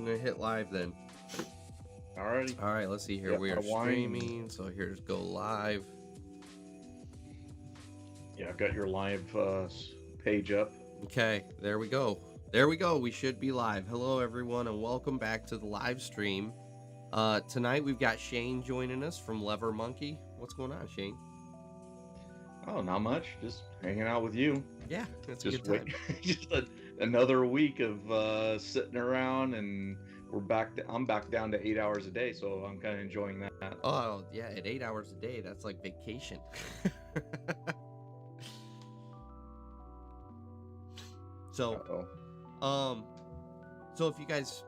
gonna hit live then. Alrighty. All right, let's see here. Yep, We are our wine. streaming, so here's go live. Yeah, I've got your live page up. Okay, there we go. There we go. We should be live. Hello, everyone, and welcome back to the live stream. Tonight we've got Shane joining us from Lever Monkey. What's going on, Shane? Oh, not much. Just hanging out with you. Yeah, it's a Just good time. just another week of sitting around, and we're back. I'm back down to 8 hours a day, so I'm kind of enjoying that. Oh, yeah, at 8 hours a day, that's like vacation. So, so if you guys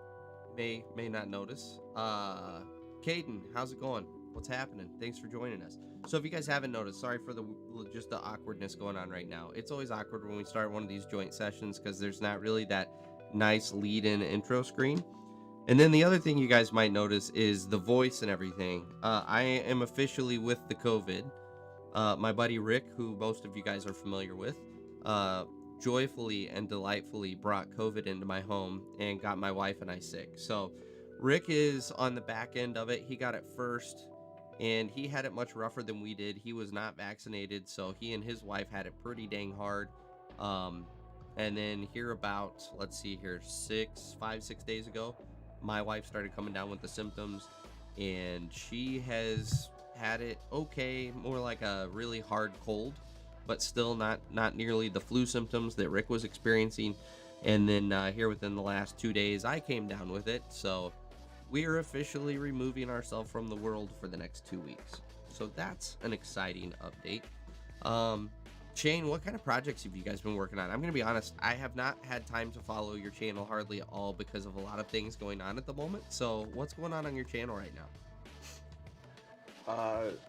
may not notice, Caden, how's it going? What's happening? Thanks for joining us. So if you guys haven't noticed, sorry for just the awkwardness going on right now. It's always awkward when we start one of these joint sessions because there's not really that nice lead-in intro screen. And then the other thing you guys might notice is the voice and everything. I am officially with the COVID. My buddy Rick, who most of you guys are familiar with, joyfully and delightfully brought COVID into my home and got my wife and I sick. So Rick is on the back end of it. He got it first, and he had it much rougher than we did. He was not vaccinated, so he and his wife had it pretty dang hard. And then here about, let's see here, 5-6 days ago, my wife started coming down with the symptoms, and she has had it okay, more like a really hard cold, but still not nearly the flu symptoms that Rick was experiencing. And then here within the last 2 days, I came down with it. So we are officially removing ourselves from the world for the next 2 weeks. So that's an exciting update. Shane, what kind of projects have you guys been working on? I'm going to be honest, I have not had time to follow your channel hardly at all because of a lot of things going on at the moment. So what's going on your channel right now?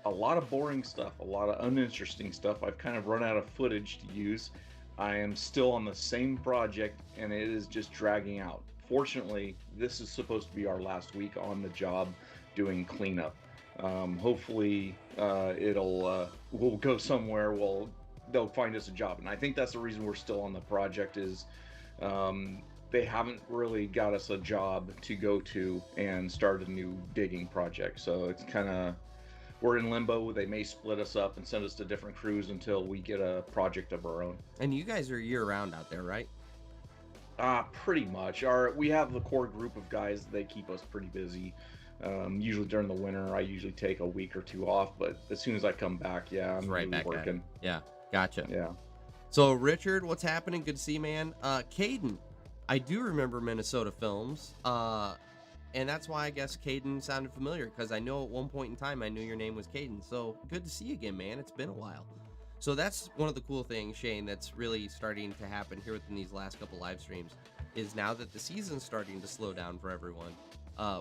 A lot of boring stuff, a lot of uninteresting stuff. I've kind of run out of footage to use. I am still on the same project, and it is just dragging out. Fortunately, this is supposed to be our last week on the job doing cleanup. Hopefully, we'll go somewhere. They'll find us a job, and I think that's the reason we're still on the project is they haven't really got us a job to go to and start a new digging project. So it's kind of, we're in limbo. They may split us up and send us to different crews until we get a project of our own. And you guys are year-round out there, right? Pretty much. We have the core group of guys. They keep us pretty busy. Usually during the winter, I usually take a week or two off, but as soon as I come back, yeah, I'm right back working. Yeah, gotcha. Yeah. So Richard, what's happening? Good to see you, man. Caden, I do remember Minnesota Films. And that's why I guess Caden sounded familiar, because I know at one point in time I knew your name was Caden. So good to see you again, man. It's been a while. So that's one of the cool things, Shane, that's really starting to happen here within these last couple live streams, is now that the season's starting to slow down for everyone,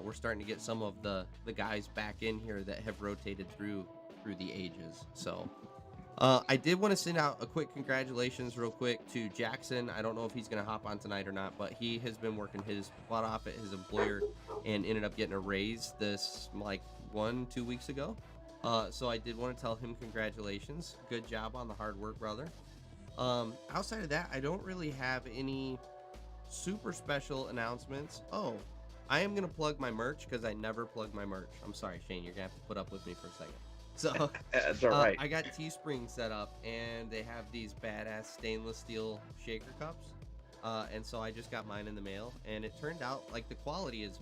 we're starting to get some of the guys back in here that have rotated through the ages. So I did want to send out a quick congratulations real quick to Jackson. I don't know if he's going to hop on tonight or not, but he has been working his butt off at his employer and ended up getting a raise this like 1-2 weeks ago. So I did want to tell him congratulations. Good job on the hard work, brother. Outside of that, I don't really have any super special announcements. Oh, I am going to plug my merch because I never plug my merch. I'm sorry, Shane. You're going to have to put up with me for a second. So that's all right. I got Teespring set up, and they have these badass stainless steel shaker cups. And so I just got mine in the mail, and it turned out like the quality is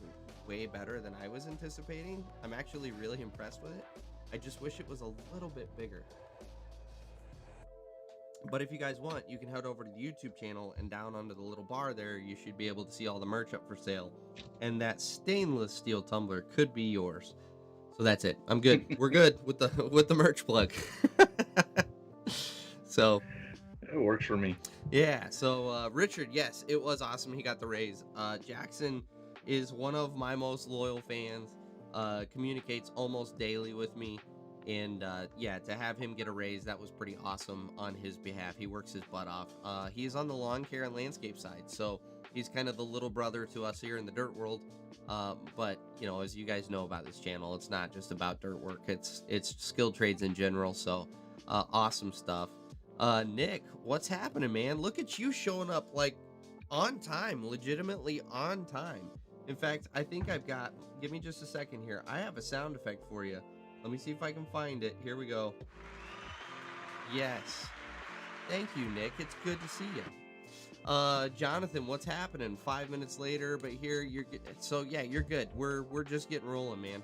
way better than I was anticipating. I'm actually really impressed with it. I just wish it was a little bit bigger. But if you guys want, you can head over to the YouTube channel, and down under the little bar there, you should be able to see all the merch up for sale. And that stainless steel tumbler could be yours. So that's it. I'm good. We're good with the merch plug. So it works for me. Yeah. So Richard, yes, it was awesome. He got the raise. Jackson is one of my most loyal fans. Communicates almost daily with me, and yeah, to have him get a raise, that was pretty awesome on his behalf. He works his butt off. He's on the lawn care and landscape side, so he's kind of the little brother to us here in the dirt world. But you know, as you guys know about this channel, it's not just about dirt work. It's skilled trades in general. So awesome stuff. Nick, what's happening, man? Look at you showing up like on time, legitimately on time. In fact, I think I've got, give me just a second here. I have a sound effect for you. Let me see if I can find it. Here we go. Yes. Thank you, Nick. It's good to see you. Jonathan, what's happening? 5 minutes later, but here you're good. So yeah, you're good. We're just getting rolling, man.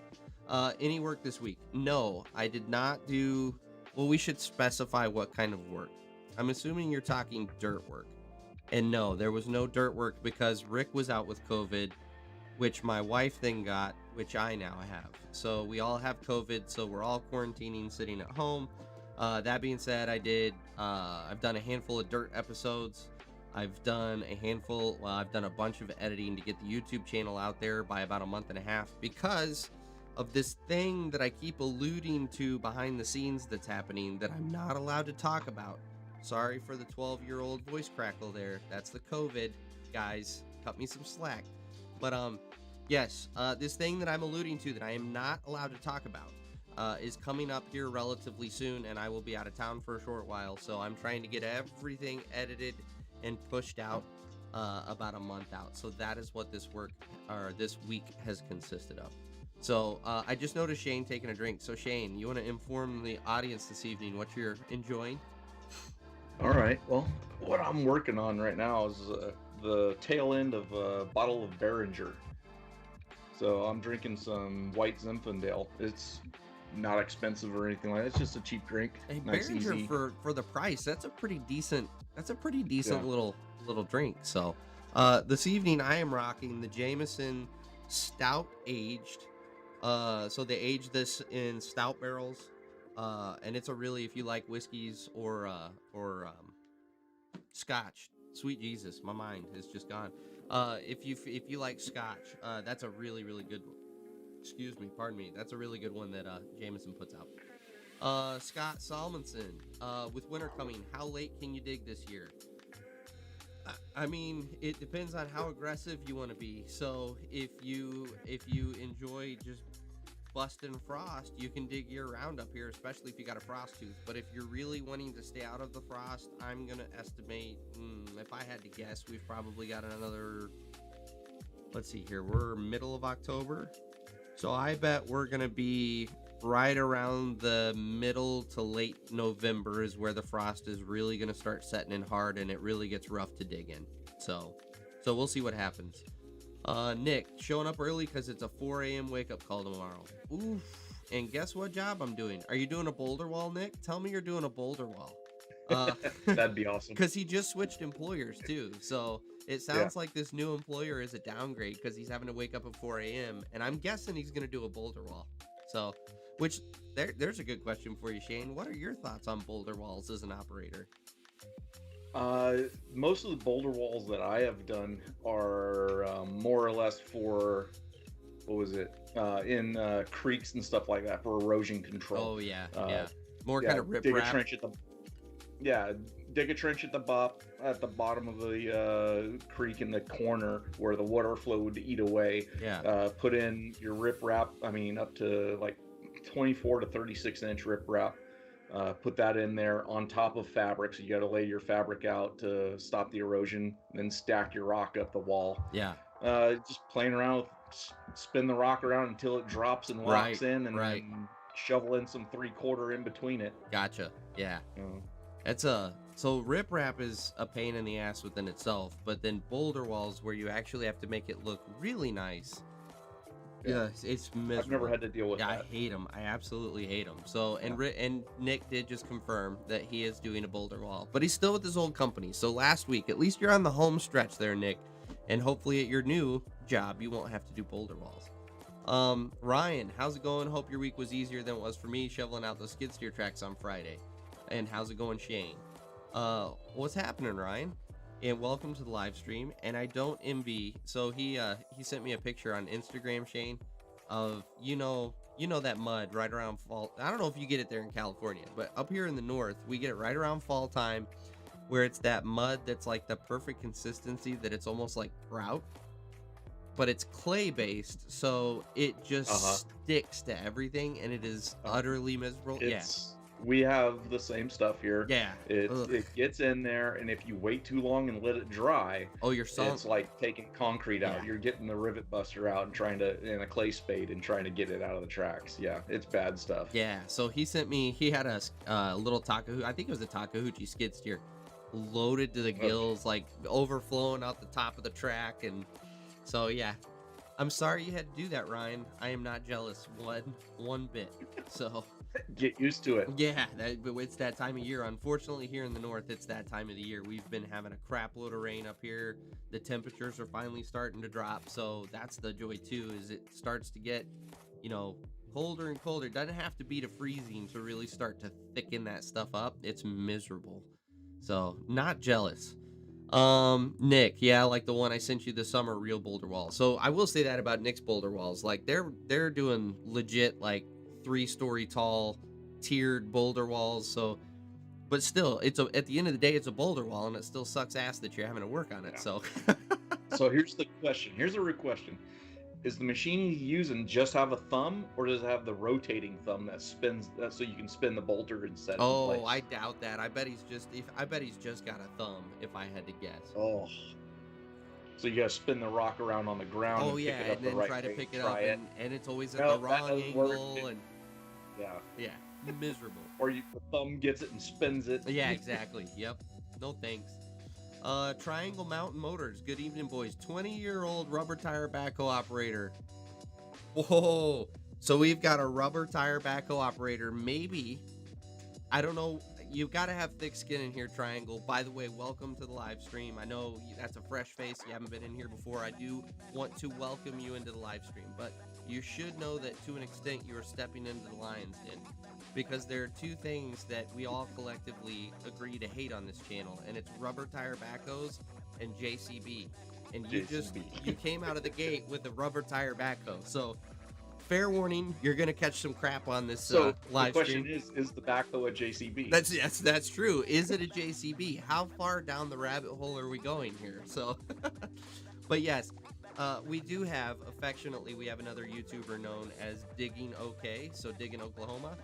Any work this week? No, I did not do, well, we should specify what kind of work. I'm assuming you're talking dirt work. And no, there was no dirt work because Rick was out with COVID, which my wife then got, which I now have. So we all have COVID, so we're all quarantining, sitting at home. That being said, I've done a handful of dirt episodes. I've done a bunch of editing to get the YouTube channel out there by about a month and a half because of this thing that I keep alluding to behind the scenes that's happening that I'm not allowed to talk about. Sorry for the 12-year-old voice crackle there. That's the COVID, guys. Cut me some slack. But yes, this thing that I'm alluding to that I am not allowed to talk about is coming up here relatively soon, and I will be out of town for a short while. So I'm trying to get everything edited and pushed out about a month out. So that is what this week has consisted of. So I just noticed Shane taking a drink. So Shane, you want to inform the audience this evening what you're enjoying? All right. Well, what I'm working on right now is the tail end of a bottle of Behringer. So I'm drinking some white Zinfandel. It's not expensive or anything like that. It's just a cheap drink. Hey, nice, Behringer easy. for the price, that's a pretty decent little drink. So this evening I am rocking the Jameson Stout Aged. So they age this in stout barrels. And it's a really, if you like whiskeys or scotch, sweet Jesus, my mind is just gone. If you like scotch, that's a really, really good one. Pardon me. That's a really good one that Jameson puts out. Scott Salmonson, with winter coming, how late can you dig this year? I mean, it depends on how aggressive you want to be. So if you enjoy just busting frost, you can dig year round up here, especially if you got a frost tooth. But if you're really wanting to stay out of the frost, I'm gonna estimate, if I had to guess, we've probably got another, let's see here, we're middle of October, so I bet we're gonna be right around the middle to late November is where the frost is really gonna start setting in hard, and it really gets rough to dig in. So we'll see what happens. Nick, showing up early because it's a 4 a.m. wake-up call tomorrow. Oof. And guess what job I'm doing? Are you doing a boulder wall, Nick? Tell me you're doing a boulder wall. That'd be awesome. Because he just switched employers, too. So it sounds like this new employer is a downgrade because he's having to wake up at 4 a.m. And I'm guessing he's going to do a boulder wall. So, which, there's a good question for you, Shane. What are your thoughts on boulder walls as an operator? Most of the boulder walls that I have done are more or less for, in creeks and stuff like that, for erosion control. Oh yeah, more kind of rip dig wrap. A trench dig a trench at the bottom of the creek in the corner where the water flow would eat away. Put in your rip wrap. I mean, up to like 24 to 36 inch rip wrap. Put that in there on top of fabric, so you got to lay your fabric out to stop the erosion, then stack your rock up the wall. Just playing around with, spin the rock around until it drops and locks in, and then shovel in some 3/4 in between it. Gotcha. Yeah. So rip wrap is a pain in the ass within itself, but then boulder walls where you actually have to make it look really nice. Yeah, it's miserable. I've never had to deal with that. I hate them. I absolutely hate them. So, and Nick did just confirm that he is doing a boulder wall, but he's still with his old company. So last week, at least you're on the home stretch there, Nick, and hopefully at your new job, you won't have to do boulder walls. Ryan, how's it going? Hope your week was easier than it was for me shoveling out those skid steer tracks on Friday. And how's it going, Shane? What's happening, Ryan? And welcome to the live stream. And I don't envy. So he sent me a picture on Instagram, Shane, of you know that mud right around fall. I don't know if you get it there in California, but up here in the north, we get it right around fall time, where it's that mud that's like the perfect consistency that it's almost like grout, but it's clay based, so it just sticks to everything, and it is utterly miserable. We have the same stuff here. Yeah. It gets in there, and if you wait too long and let it dry, Oh, you're sunk. it's like taking concrete out. Yeah. You're getting the rivet buster out and in a clay spade and trying to get it out of the tracks. Yeah, it's bad stuff. Yeah. So he sent me. He had a little Takahuchi. I think it was a Takahuchi skid steer, loaded to the gills, like overflowing out the top of the track, and so yeah. I'm sorry you had to do that, Ryan. I am not jealous one bit. So Get used to it. yeah, it's that time of year. Unfortunately, here in the north, it's that time of the year. We've been having a crap load of rain up here. The temperatures are finally starting to drop, so that's the joy too. Is it starts to get, colder and colder. It doesn't have to be to freezing to really start to thicken that stuff up. It's miserable. So not jealous. Nick, yeah, like the one I sent you this summer, real boulder walls. So I will say that about Nick's boulder walls. Like they're doing legit like 3-story tall tiered boulder walls. So, but still, at the end of the day, it's a boulder wall, and it still sucks ass that you're having to work on it. Yeah. So, so here's the question. Here's a real question. Is the machine he's using just have a thumb, or does it have the rotating thumb that spins that so you can spin the bolter and set it in place? Oh, I doubt that. I bet he's just got a thumb, if I had to guess. Oh. So you gotta spin the rock around on the ground. Oh, yeah, and then try to pick it up, and it's always at the wrong angle, and yeah, miserable. Or the thumb gets it and spins it. Yeah, exactly. Yep. No thanks. Triangle Mountain Motors. Good evening, boys. 20-year-old rubber tire backhoe operator. Whoa. So we've got a rubber tire backhoe operator. Maybe, I don't know. You've got to have thick skin in here, Triangle. By the way, welcome to the live stream. I know that's a fresh face. You haven't been in here before. I do want to welcome you into the live stream, but you should know that to an extent you are stepping into the lion's den, because there are two things that we all collectively agree to hate on this channel, and it's rubber tire backhoes and JCB. And you came out of the gate with a rubber tire backhoe. So fair warning, you're gonna catch some crap on this live stream. The question is the backhoe a JCB? That's true. Is it a JCB? How far down the rabbit hole are we going here? So, but yes, we do have, affectionately, we have another YouTuber known as Digging OK, so Digging Oklahoma.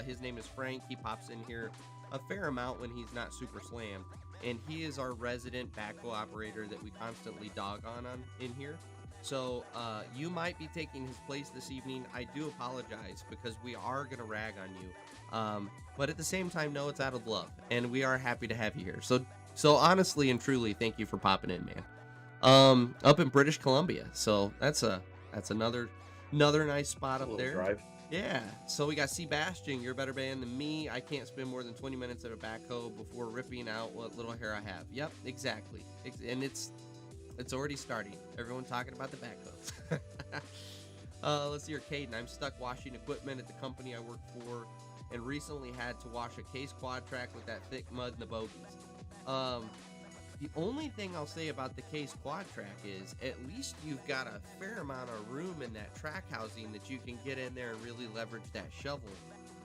His name is Frank. He pops in here a fair amount when he's not super slammed, and he is our resident backhoe operator that we constantly dog on in here. So you might be taking his place this evening. I do apologize, because we are going to rag on you. But at the same time, no, it's out of love, and we are happy to have you here. So honestly and truly, thank you for popping in, man. Up in British Columbia. So that's another nice spot up there. Drive. Yeah. So we got Sebastian. You're a better man than me. I can't spend more than 20 minutes at a backhoe before ripping out what little hair I have. Yep, exactly. And it's already starting. Everyone talking about the backhoes. Let's see here, Caden. I'm stuck washing equipment at the company I work for, and recently had to wash a case quad track with that thick mud in the bogies. The only thing I'll say about the case quad track is at least you've got a fair amount of room in that track housing that you can get in there and really leverage that shovel,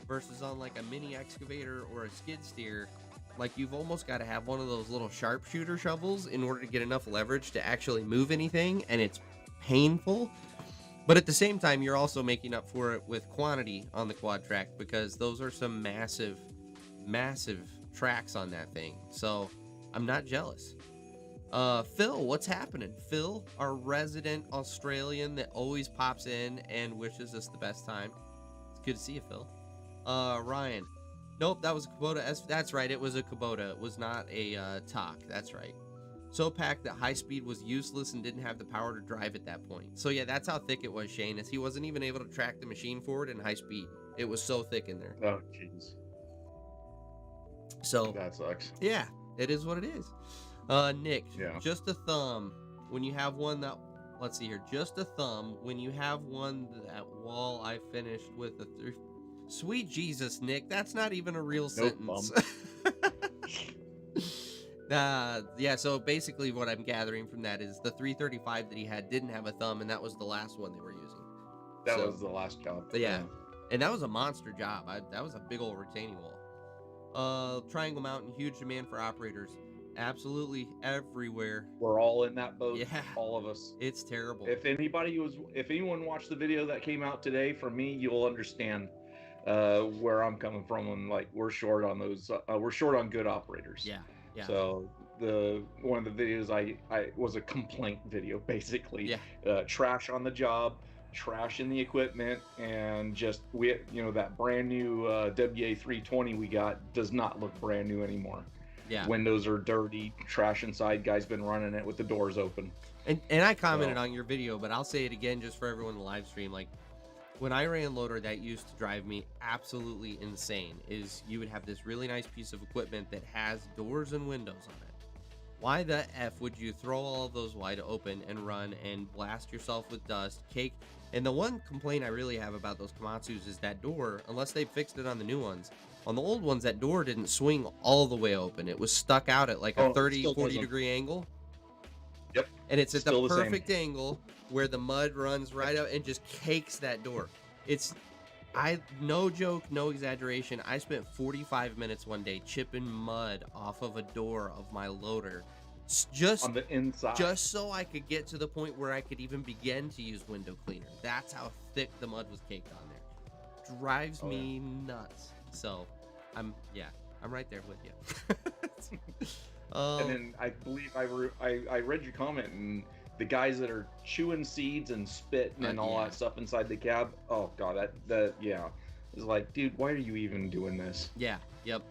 versus on like a mini excavator or a skid steer. Like, you've almost got to have one of those little sharpshooter shovels in order to get enough leverage to actually move anything, and it's painful. But at the same time, you're also making up for it with quantity on the quad track, because those are some massive tracks on that thing. So I'm not jealous. Phil, what's happening? Phil, our resident Australian that always pops in and wishes us the best time. It's good to see you, Phil. Ryan. Nope, that was a Kubota. That's right, it was a Kubota. It was not a TOC. That's right. So packed that high speed was useless and didn't have the power to drive at that point. So yeah, that's how thick it was, Shane, is he wasn't even able to track the machine forward in high speed. It was so thick in there. Oh, jeez. So that sucks. Yeah, it is what it is. Nick, yeah. Just a thumb when you have one that, let's see here, just a thumb when you have one that wall I finished with a Sweet Jesus, Nick, that's not even a real sentence. Yeah, so basically what I'm gathering from that is the 335 that he had didn't have a thumb, and that was the last one they were using. That was the last job. Yeah, and that was a monster job. That was a big old retaining wall. Triangle Mountain, huge demand for operators. Absolutely everywhere. We're all in that boat. Yeah, all of us. It's terrible. If anyone watched the video that came out today from me, you'll understand. where I'm coming from, and like we're short on those. We're short on good operators. Yeah, yeah. So one of the videos I was a complaint video, basically. Yeah. Trash on the job, trash in the equipment, and just that brand new WA320 we got does not look brand new anymore. Yeah. Windows are dirty, trash inside. Guy's been running it with the doors open. And I commented on your video, but I'll say it again just for everyone in the live stream. Like, when I ran loader, that used to drive me absolutely insane. Is you would have this really nice piece of equipment that has doors and windows on it. Why the F would you throw all of those wide open and run and blast yourself with dust, cake? And the one complaint I really have about those Komatsus is that door, unless they fixed it on the new ones, on the old ones, that door didn't swing all the way open. It was stuck out at like a 30, 40 degree angle. Yep. And it's at the perfect angle where the mud runs right out and just cakes that door. No joke, no exaggeration. I spent 45 minutes one day chipping mud off of a door of my loader. Just on the inside. Just so I could get to the point where I could even begin to use window cleaner. That's how thick the mud was caked on there. Drives me nuts. So, I'm right there with you. And then I believe I read your comment, and the guys that are chewing seeds and spitting and all that stuff inside the cab. Oh god, that it's like, dude, why are you even doing this? Yeah, yep.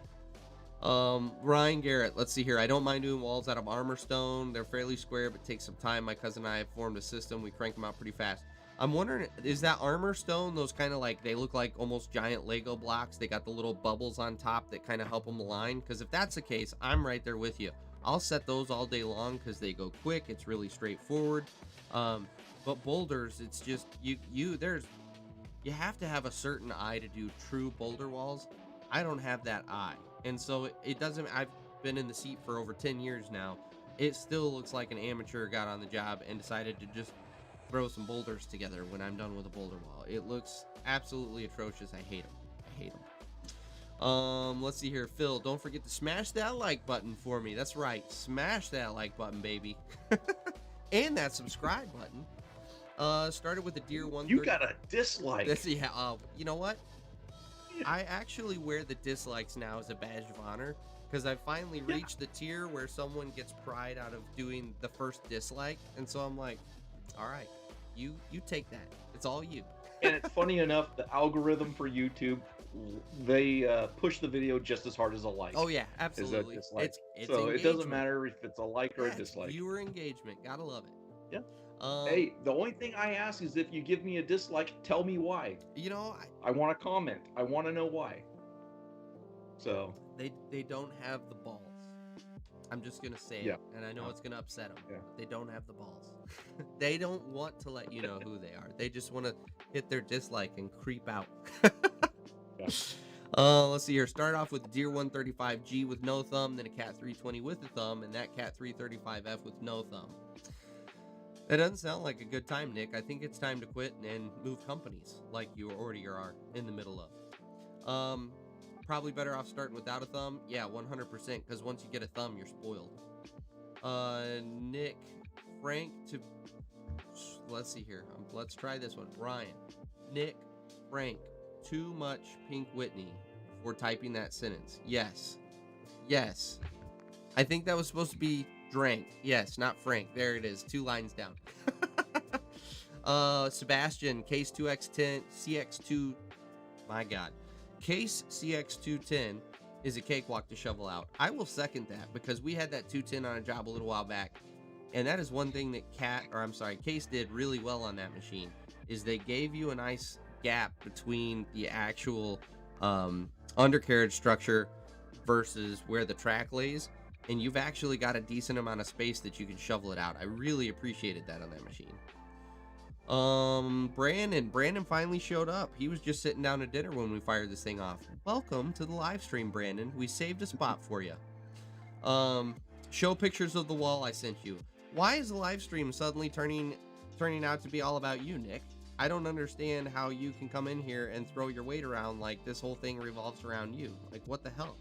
Ryan Garrett, let's see here. I don't mind doing walls out of armor stone. They're fairly square, but take some time. My cousin and I have formed a system. We crank them out pretty fast. I'm wondering, is that armor stone those kind of like, they look like almost giant Lego blocks? They got the little bubbles on top that kind of help them align? Because if that's the case, I'm right there with you. I'll set those all day long because they go quick. It's really straightforward. But boulders, it's just you have to have a certain eye to do true boulder walls. I don't have that eye, and so it doesn't. I've been in the seat for over 10 years now. It still looks like an amateur got on the job and decided to just throw some boulders together when I'm done with a boulder wall. It looks absolutely atrocious. I hate them. Let's see here. Phil, don't forget to smash that like button for me. That's right. Smash that like button, baby. And that subscribe button. Started with a Deer 130. You got a dislike. You know what? I actually wear the dislikes now as a badge of honor because I finally reached the tier where someone gets pride out of doing the first dislike. And so I'm like, all right, you take that. It's all you. And it's funny enough, the algorithm for YouTube, they push the video just as hard as a like. Oh yeah, absolutely. It's so engagement. It doesn't matter if it's a like or a dislike. Viewer engagement, gotta love it. Yeah. Hey, the only thing I ask is if you give me a dislike, tell me why. You know, I want to comment. I want to know why. So they don't have the balls. I'm just gonna say it, and I know it's gonna upset them. Yeah. They don't have the balls. They don't want to let you know who they are. They just want to hit their dislike and creep out. Let's see here. Start off with Deer 135G with no thumb, then a Cat 320 with a thumb, and that Cat 335F with no thumb. That doesn't sound like a good time, Nick. I think it's time to quit and move companies like you already are in the middle of. Probably better off starting without a thumb. Yeah, 100%, because once you get a thumb, you're spoiled. Nick, Frank to... Let's see here. Let's try this one. Ryan, Nick, Frank, too much Pink Whitney for typing that sentence. Yes. Yes. I think that was supposed to be drank. Yes, not Frank. There it is. 2 lines down. Sebastian, Case 2X10, CX2... My God. Case CX210 is a cakewalk to shovel out. I will second that because we had that 210 on a job a little while back, and that is one thing that Case did really well on that machine, is they gave you a nice gap between the actual undercarriage structure versus where the track lays, and you've actually got a decent amount of space that you can shovel it out. I really appreciated that on that machine. Brandon finally showed up. He was just sitting down to dinner when we fired this thing off. Welcome to the live stream, Brandon. We saved a spot for you. Show pictures of the wall I sent you. Why is the live stream suddenly turning out to be all about you, Nick? I don't understand how you can come in here and throw your weight around like this whole thing revolves around you. Like, what the hell?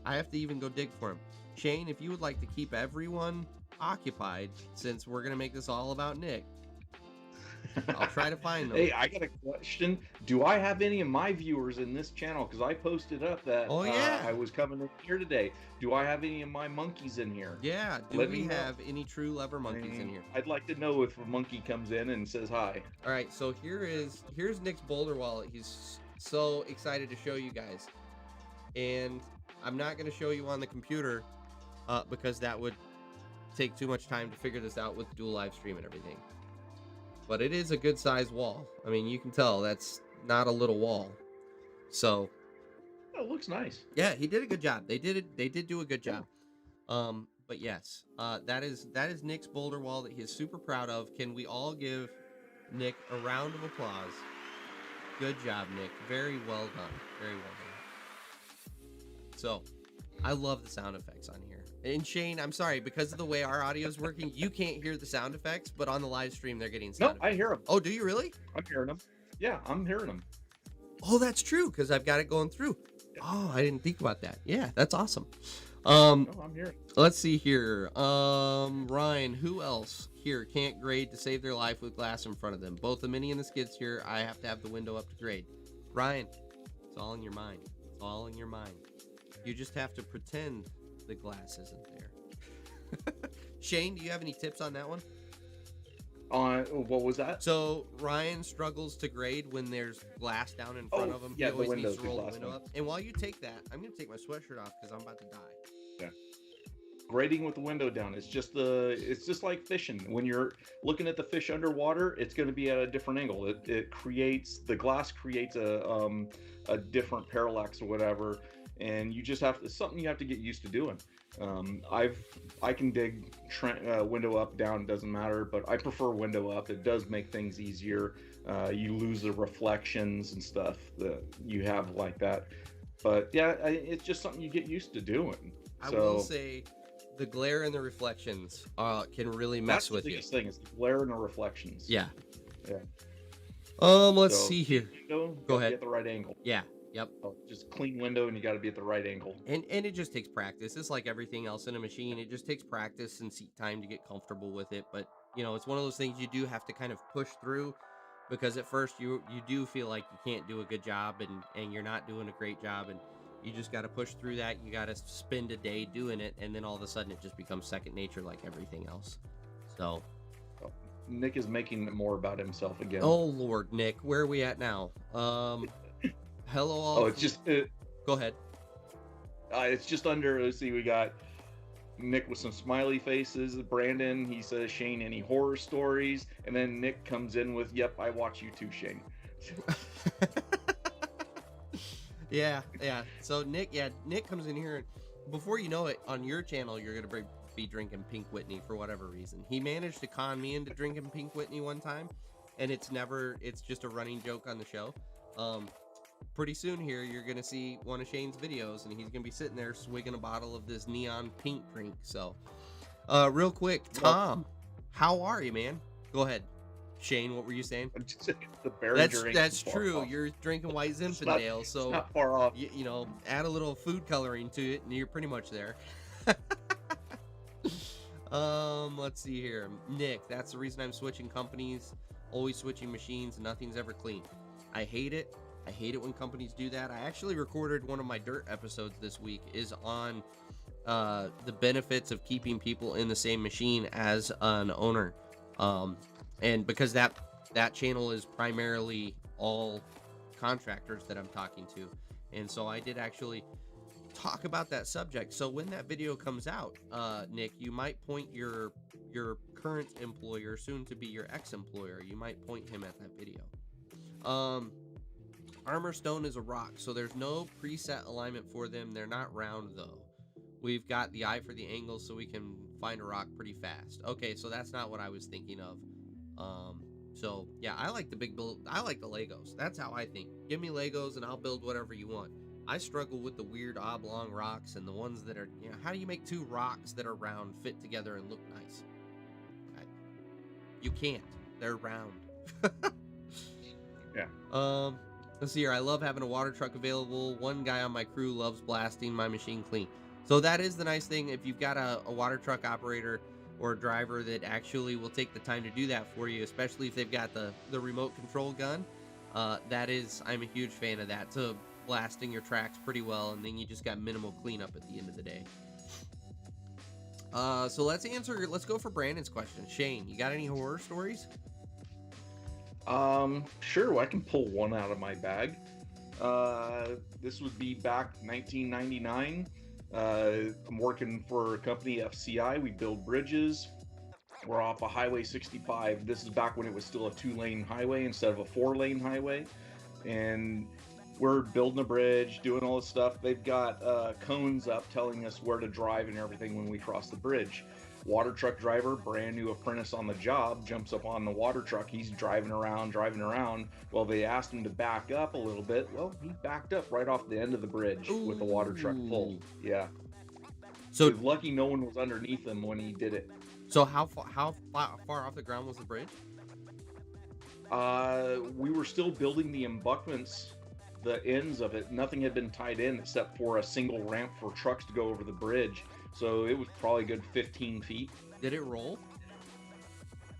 I have to even go dig for him. Shane, if you would like to keep everyone occupied, since we're going to make this all about Nick, I'll try to find them. Hey, I got a question. Do I have any of my viewers in this channel? Because I posted up that Oh, yeah. I was coming in here today. Do I have any of my monkeys in here? Yeah. Do we have any true lever monkeys in here? I'd like to know if a monkey comes in and says hi. All right. So here's Nick's Boulder wallet. He's so excited to show you guys. And I'm not going to show you on the computer because that would take too much time to figure this out with dual live stream and everything. But it is a good sized wall. I mean, you can tell that's not a little wall. So it looks nice. Yeah, he did a good job. They did do a good job. But yes, that is Nick's Boulder wall that he is super proud of. Can we all give Nick a round of applause? Good job, Nick. Very well done. Very well done. So, I love the sound effects on here. And Shane, I'm sorry, because of the way our audio is working, you can't hear the sound effects, but on the live stream, they're getting sound effects. I hear them. Oh, do you really? I'm hearing them. Yeah, I'm hearing them. Oh, that's true, because I've got it going through. Yeah. Oh, I didn't think about that. Yeah, that's awesome. No, I'm here. Let's see here. Ryan, who else here can't grade to save their life with glass in front of them? Both the mini and the skid steer, I have to have the window up to grade. Ryan, it's all in your mind. It's all in your mind. You just have to pretend the glass isn't there. Shane, do you have any tips on that one? What was that? So Ryan struggles to grade when there's glass down in front of him. Yeah, he always needs to roll the window up. And while you take that, I'm going to take my sweatshirt off because I'm about to die. Yeah. Grading with the window down. It's just like fishing. When you're looking at the fish underwater, it's going to be at a different angle. The glass creates a different parallax or whatever. And you just it's something you have to get used to doing. I can dig window up, down, doesn't matter, but I prefer window up. It does make things easier. You lose the reflections and stuff that you have like that. But yeah, it's just something you get used to doing. I will say the glare and the reflections can really mess with you. That's the biggest thing is the glare and the reflections. Yeah. Yeah. Let's see here. Go ahead. At the right angle. Yeah. Yep. Just clean window and you got to be at the right angle. And it just takes practice. It's like everything else in a machine. It just takes practice and seat time to get comfortable with it. But, you know, it's one of those things you do have to kind of push through because at first you do feel like you can't do a good job and you're not doing a great job. And you just got to push through that. You got to spend a day doing it. And then all of a sudden it just becomes second nature like everything else. So. Nick is making it more about himself again. Oh, Lord, Nick. Where are we at now? Hello all. Oh, it's just go ahead. It's just under. Let's see, we got Nick with some smiley faces. Brandon, he says, Shane, any horror stories? And then Nick comes in with, yep, I watch you too, Shane. yeah. So Nick comes in here, and before you know it, on your channel, you're gonna be drinking Pink Whitney for whatever reason. He managed to con me into drinking Pink Whitney one time, and it's just a running joke on the show. Pretty soon here, you're going to see one of Shane's videos, and he's going to be sitting there swigging a bottle of this neon pink drink. So, real quick, Tom, how are you, man? Go ahead. Shane, what were you saying? That's true. You're drinking White Zinfandel, so it's not far off. You know, add a little food coloring to it, and you're pretty much there. Let's see here. Nick, that's the reason I'm switching companies, always switching machines, and nothing's ever clean. I hate it. I hate it when companies do that. I actually recorded one of my dirt episodes this week is on the benefits of keeping people in the same machine as an owner. And because that channel is primarily all contractors that I'm talking to. And so I did actually talk about that subject. So when that video comes out, Nick, you might point your current employer, soon to be your ex-employer, you might point him at that video. Armor stone is a rock, so there's no preset alignment for them. They're not round though. We've got the eye for the angle, so we can find a rock pretty fast. Okay, so that's not what I was thinking of. So yeah, I like the big build. I like the Legos. That's how I think. Give me Legos and I'll build whatever you want. I struggle with the weird oblong rocks and the ones that are, you know, how do you make two rocks that are round fit together and look nice? You can't. They're round. Yeah. Let's see here. I love having a water truck available. One guy on my crew loves blasting my machine clean. So that is the nice thing. If you've got a water truck operator, or a driver that actually will take the time to do that for you, especially if they've got the remote control gun. I'm a huge fan of that, to blasting your tracks pretty well, and then you just got minimal cleanup at the end of the day. So let's go for Brandon's question. Shane, you got any horror stories? Sure, I can pull one out of my bag. This would be back 1999. I'm working for a company, FCI. We build bridges. We're off a Highway 65. This is back when it was still a 2-lane highway instead of a 4-lane highway. And we're building a bridge, doing all this stuff. They've got cones up telling us where to drive and everything when we cross the bridge. Water truck driver, brand new apprentice on the job, jumps up on the water truck. He's driving around. Well, they asked him to back up a little bit. Well, he backed up right off the end of the bridge. Ooh. With the water truck full. Yeah. So lucky no one was underneath him when he did it. So how far off the ground was the bridge? We were still building the embankments, the ends of it. Nothing had been tied in except for a single ramp for trucks to go over the bridge. So it was probably a good 15 feet. Did it roll?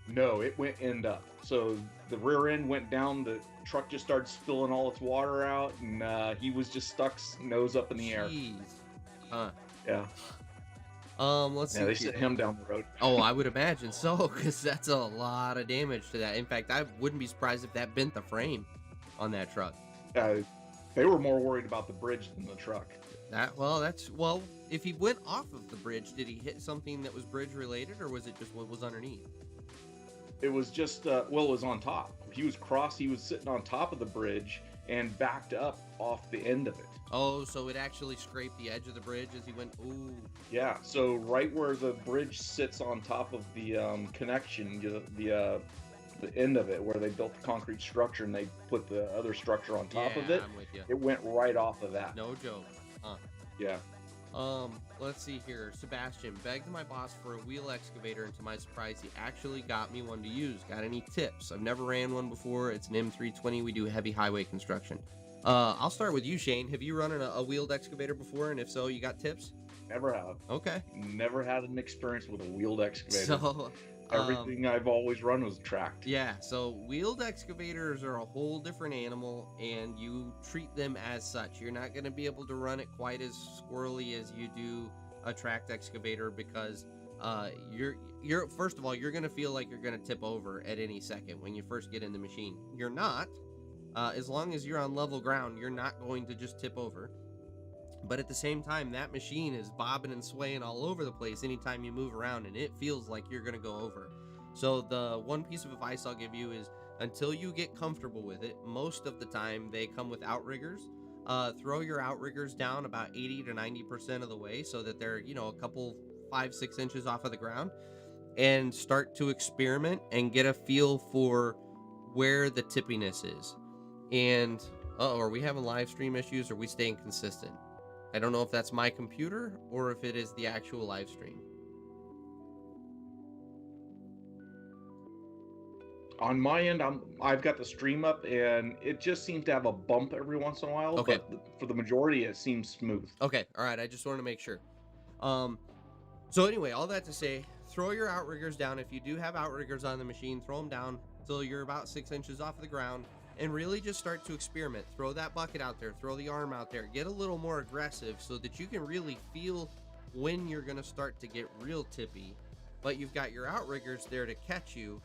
No, it went end up. So the rear end went down, the truck just started spilling all its water out, and he was just stuck nose up in the air. Huh. Yeah. Let's see. Yeah, they sent him down the road. Oh, I would imagine so, because that's a lot of damage to that. In fact, I wouldn't be surprised if that bent the frame on that truck. They were more worried about the bridge than the truck. If he went off of the bridge, did he hit something that was bridge related, or was it just what was underneath? It was just, it was on top. He was sitting on top of the bridge and backed up off the end of it. Oh, so it actually scraped the edge of the bridge as he went, ooh. Yeah, so right where the bridge sits on top of the connection, the end of it, where they built the concrete structure and they put the other structure on top of it, I'm with you. It went right off of that. No joke. Huh. Yeah. Let's see here. Sebastian, begged my boss for a wheel excavator, and to my surprise, he actually got me one to use. Got any tips? I've never ran one before. It's an M320. We do heavy highway construction. I'll start with you, Shane. Have you run a wheeled excavator before? And if so, you got tips? Never have. Okay. Never had an experience with a wheeled excavator. So, everything I've always run was tracked. Yeah, so wheeled excavators are a whole different animal, and you treat them as such. You're not going to be able to run it quite as squirrely as you do a tracked excavator, because you're first of all, you're going to feel like you're going to tip over at any second when you first get in the machine. You're not. As long as you're on level ground, you're not going to just tip over. But at the same time, that machine is bobbing and swaying all over the place anytime you move around, and it feels like you're going to go over. So the one piece of advice I'll give you is, until you get comfortable with it, most of the time they come with outriggers. Throw your outriggers down about 80 to 90% of the way, so that they're, a couple 5-6 inches off of the ground, and start to experiment and get a feel for where the tippiness is. And are we having live stream issues, or are we staying consistent? I don't know if that's my computer or if it is the actual live stream. On my end, I've got the stream up, and it just seems to have a bump every once in a while. Okay. But for the majority, it seems smooth. Okay. All right. I just wanted to make sure. So anyway, all that to say, throw your outriggers down. If you do have outriggers on the machine, throw them down till you're about 6 inches off of the ground. And really just start to experiment. Throw that bucket out there. Throw the arm out there. Get a little more aggressive so that you can really feel when you're going to start to get real tippy. But you've got your outriggers there to catch you,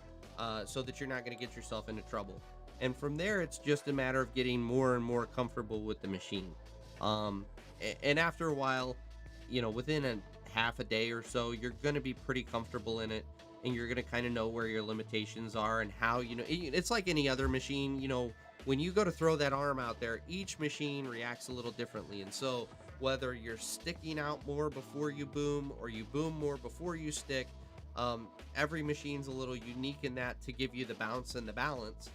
so that you're not going to get yourself into trouble. And from there, it's just a matter of getting more and more comfortable with the machine. And after a while, within a half a day or so, you're going to be pretty comfortable in it. And you're going to kind of know where your limitations are and how, it's like any other machine. When you go to throw that arm out there, each machine reacts a little differently. And so whether you're sticking out more before you boom, or you boom more before you stick, every machine's a little unique in that to give you the bounce and the balance.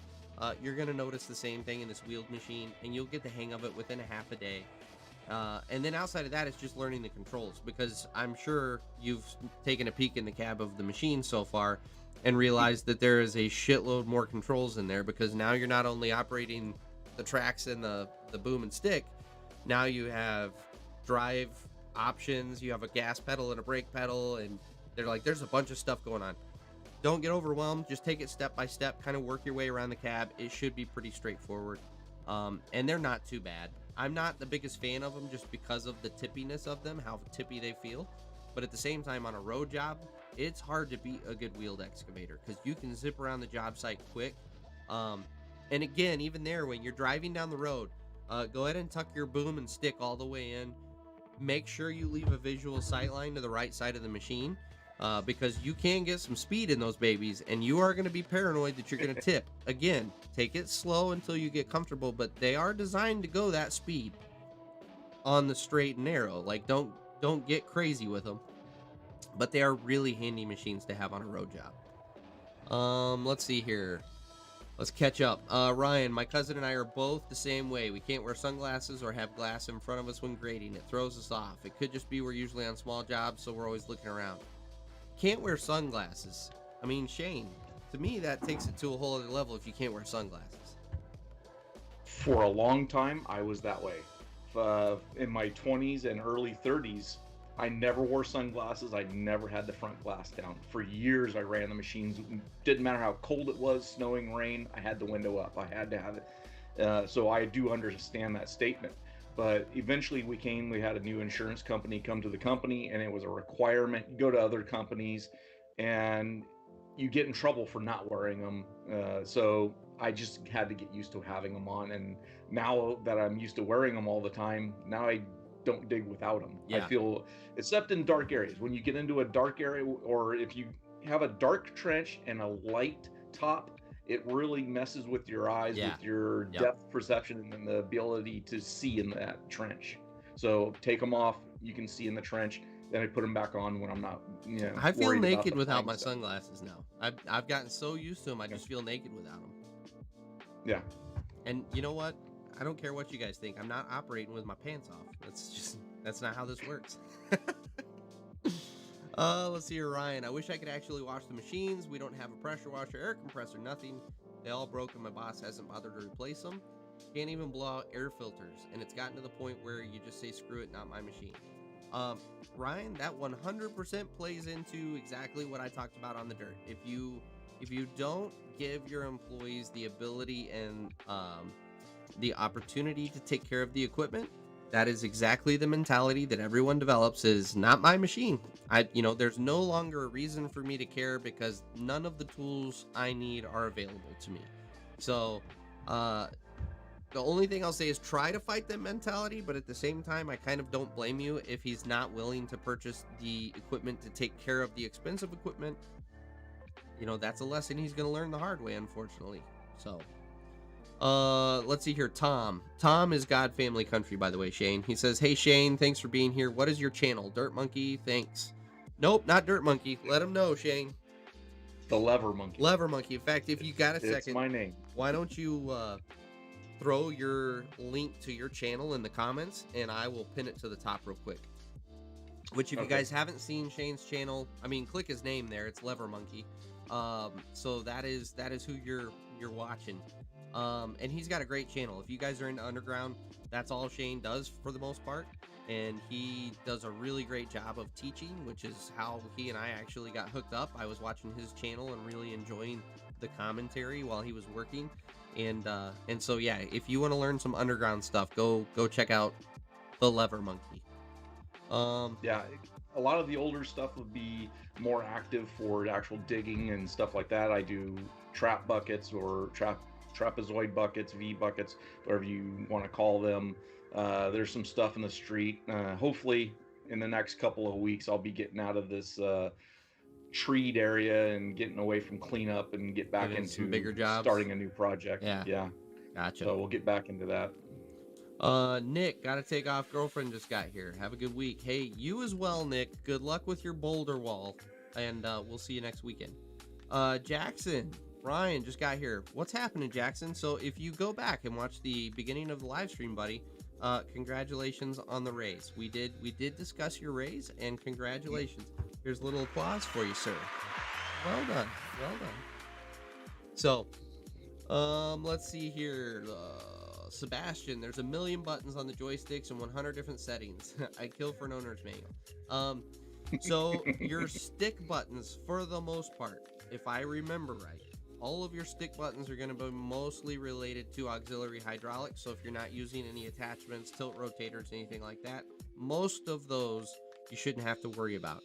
You're going to notice the same thing in this wheeled machine, and you'll get the hang of it within a half a day. And then outside of that, it's just learning the controls, because I'm sure you've taken a peek in the cab of the machine so far and realized that there is a shitload more controls in there, because now you're not only operating the tracks and the boom and stick, now you have drive options, you have a gas pedal and a brake pedal, and They're like, there's a bunch of stuff going on. Don't get overwhelmed. Just take it step by step. Kind of work your way around the cab. It should be pretty straightforward. And they're not too bad. I'm not the biggest fan of them just because of the tippiness of them, how tippy they feel. But at the same time, on a road job, it's hard to beat a good wheeled excavator because you can zip around the job site quick. And again, even there, when you're driving down the road, go ahead and tuck your boom and stick all the way in. Make sure you leave a visual sight line to the right side of the machine, because you can get some speed in those babies, and you are going to be paranoid that you're going to tip. Again, take it slow until you get comfortable, but they are designed to go that speed on the straight and narrow. Like, don't get crazy with them, but they are really handy machines to have on a road job. Let's see here. Let's catch up. Ryan, my cousin and I are both the same way. We can't wear sunglasses or have glass in front of us when grading. It throws us off. It could just be we're usually on small jobs, so we're always looking around. Can't wear sunglasses. I mean, Shane, to me, that takes it to a whole other level if you can't wear sunglasses. For a long time, I was that way. In my 20s and early 30s, I never wore sunglasses. I never had the front glass down. For years, I ran the machines. Didn't matter how cold it was, snowing, rain, I had the window up. I had to have it. So I do understand that statement. But eventually we had a new insurance company come to the company, and it was a requirement. You go to other companies and you get in trouble for not wearing them. So I just had to get used to having them on. And now that I'm used to wearing them all the time, now I don't dig without them. Yeah. I feel, except in dark areas, when you get into a dark area, or if you have a dark trench and a light top, it really messes with your eyes, with your depth perception and the ability to see in that trench. So take them off, you can see in the trench. Then I put them back on when I'm not, I feel naked without my sunglasses now. I've gotten so used to them, I just feel naked without them. Yeah. And you know what? I don't care what you guys think. I'm not operating with my pants off. That's not how this works. Let's see here, Ryan. I wish I could actually wash the machines. We don't have a pressure washer, air compressor, nothing. They all broke and my boss hasn't bothered to replace them. Can't even blow out air filters. And it's gotten to the point where you just say, screw it, not my machine. Ryan, that 100% plays into exactly what I talked about on the dirt. If you don't give your employees the ability and the opportunity to take care of the equipment, that is exactly the mentality that everyone develops, is not my machine. There's no longer a reason for me to care because none of the tools I need are available to me. So the only thing I'll say is try to fight that mentality, but at the same time, I kind of don't blame you if he's not willing to purchase the equipment to take care of the expensive equipment. That's a lesson he's going to learn the hard way, unfortunately. So let's see here. Tom is God Family Country, by the way, Shane. He says, hey Shane, thanks for being here. What is your channel? Dirt Monkey, thanks. Nope, not Dirt Monkey. Let him know, Shane. The Lever Monkey. Lever Monkey. In fact, if you got a second, it's my name. Why don't you throw your link to your channel in the comments, and I will pin it to the top real quick. Which, if you guys haven't seen Shane's channel, click his name there. It's Lever Monkey. So that is who you're watching. And he's got a great channel. If you guys are into underground, that's all Shane does for the most part. And he does a really great job of teaching, which is how he and I actually got hooked up. I was watching his channel and really enjoying the commentary while he was working. And so, yeah, if you want to learn some underground stuff, go check out the Lever Monkey. Yeah, a lot of the older stuff would be more active for actual digging and stuff like that. I do trap buckets or trapezoid buckets, V buckets, whatever you want to call them. There's some stuff in the street. Hopefully in the next couple of weeks, I'll be getting out of this treed area and getting away from cleanup and get back into bigger jobs, starting a new project. Yeah. Gotcha. So we'll get back into that. Nick, gotta take off. Girlfriend just got here. Have a good week. Hey, you as well, Nick. Good luck with your Boulder wall, and we'll see you next weekend. Jackson, Ryan just got here. What's happening, Jackson? So if you go back and watch the beginning of the live stream, buddy, congratulations on the raise. We did discuss your raise, and congratulations. Here's a little applause for you, sir. Well done. So, let's see here. Sebastian, there's 1 million buttons on the joysticks and 100 different settings. I kill for an owner's manual. So your stick buttons, for the most part, if I remember right, all of your stick buttons are going to be mostly related to auxiliary hydraulics. So if you're not using any attachments, tilt rotators, anything like that, most of those you shouldn't have to worry about.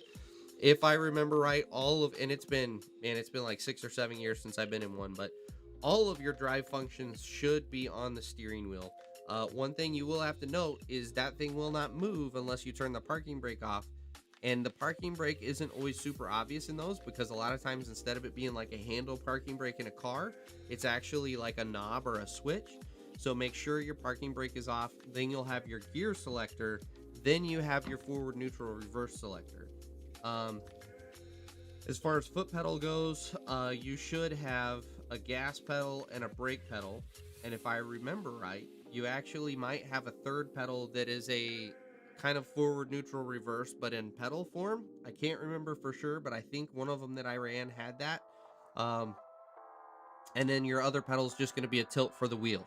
If I remember right, and it's been like 6 or 7 years since I've been in one, but all of your drive functions should be on the steering wheel. One thing you will have to note is that thing will not move unless you turn the parking brake off. And the parking brake isn't always super obvious in those, because a lot of times, instead of it being like a handle parking brake in a car, it's actually like a knob or a switch. So make sure your parking brake is off. Then you'll have your gear selector. Then you have your forward, neutral, reverse selector. As far as foot pedal goes, you should have a gas pedal and a brake pedal. And if I remember right, you actually might have a third pedal that is a kind of forward, neutral, reverse, but in pedal form. I can't remember for sure, but I think one of them that I ran had that. And then your other pedal is just going to be a tilt for the wheel,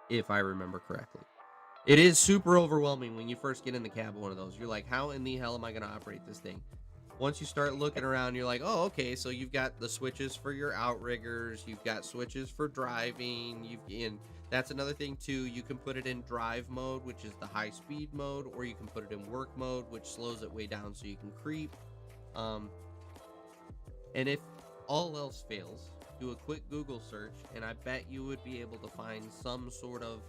if I remember correctly. It is super overwhelming when you first get in the cab of one of those. You're like, how in the hell am I going to operate this thing? Once you start looking around, you're like, oh, okay, so you've got the switches for your outriggers, you've got switches for driving, and that's another thing too. You can put it in drive mode, which is the high speed mode, or you can put it in work mode, which slows it way down so you can creep. And if all else fails, do a quick Google search, and I bet you would be able to find some sort of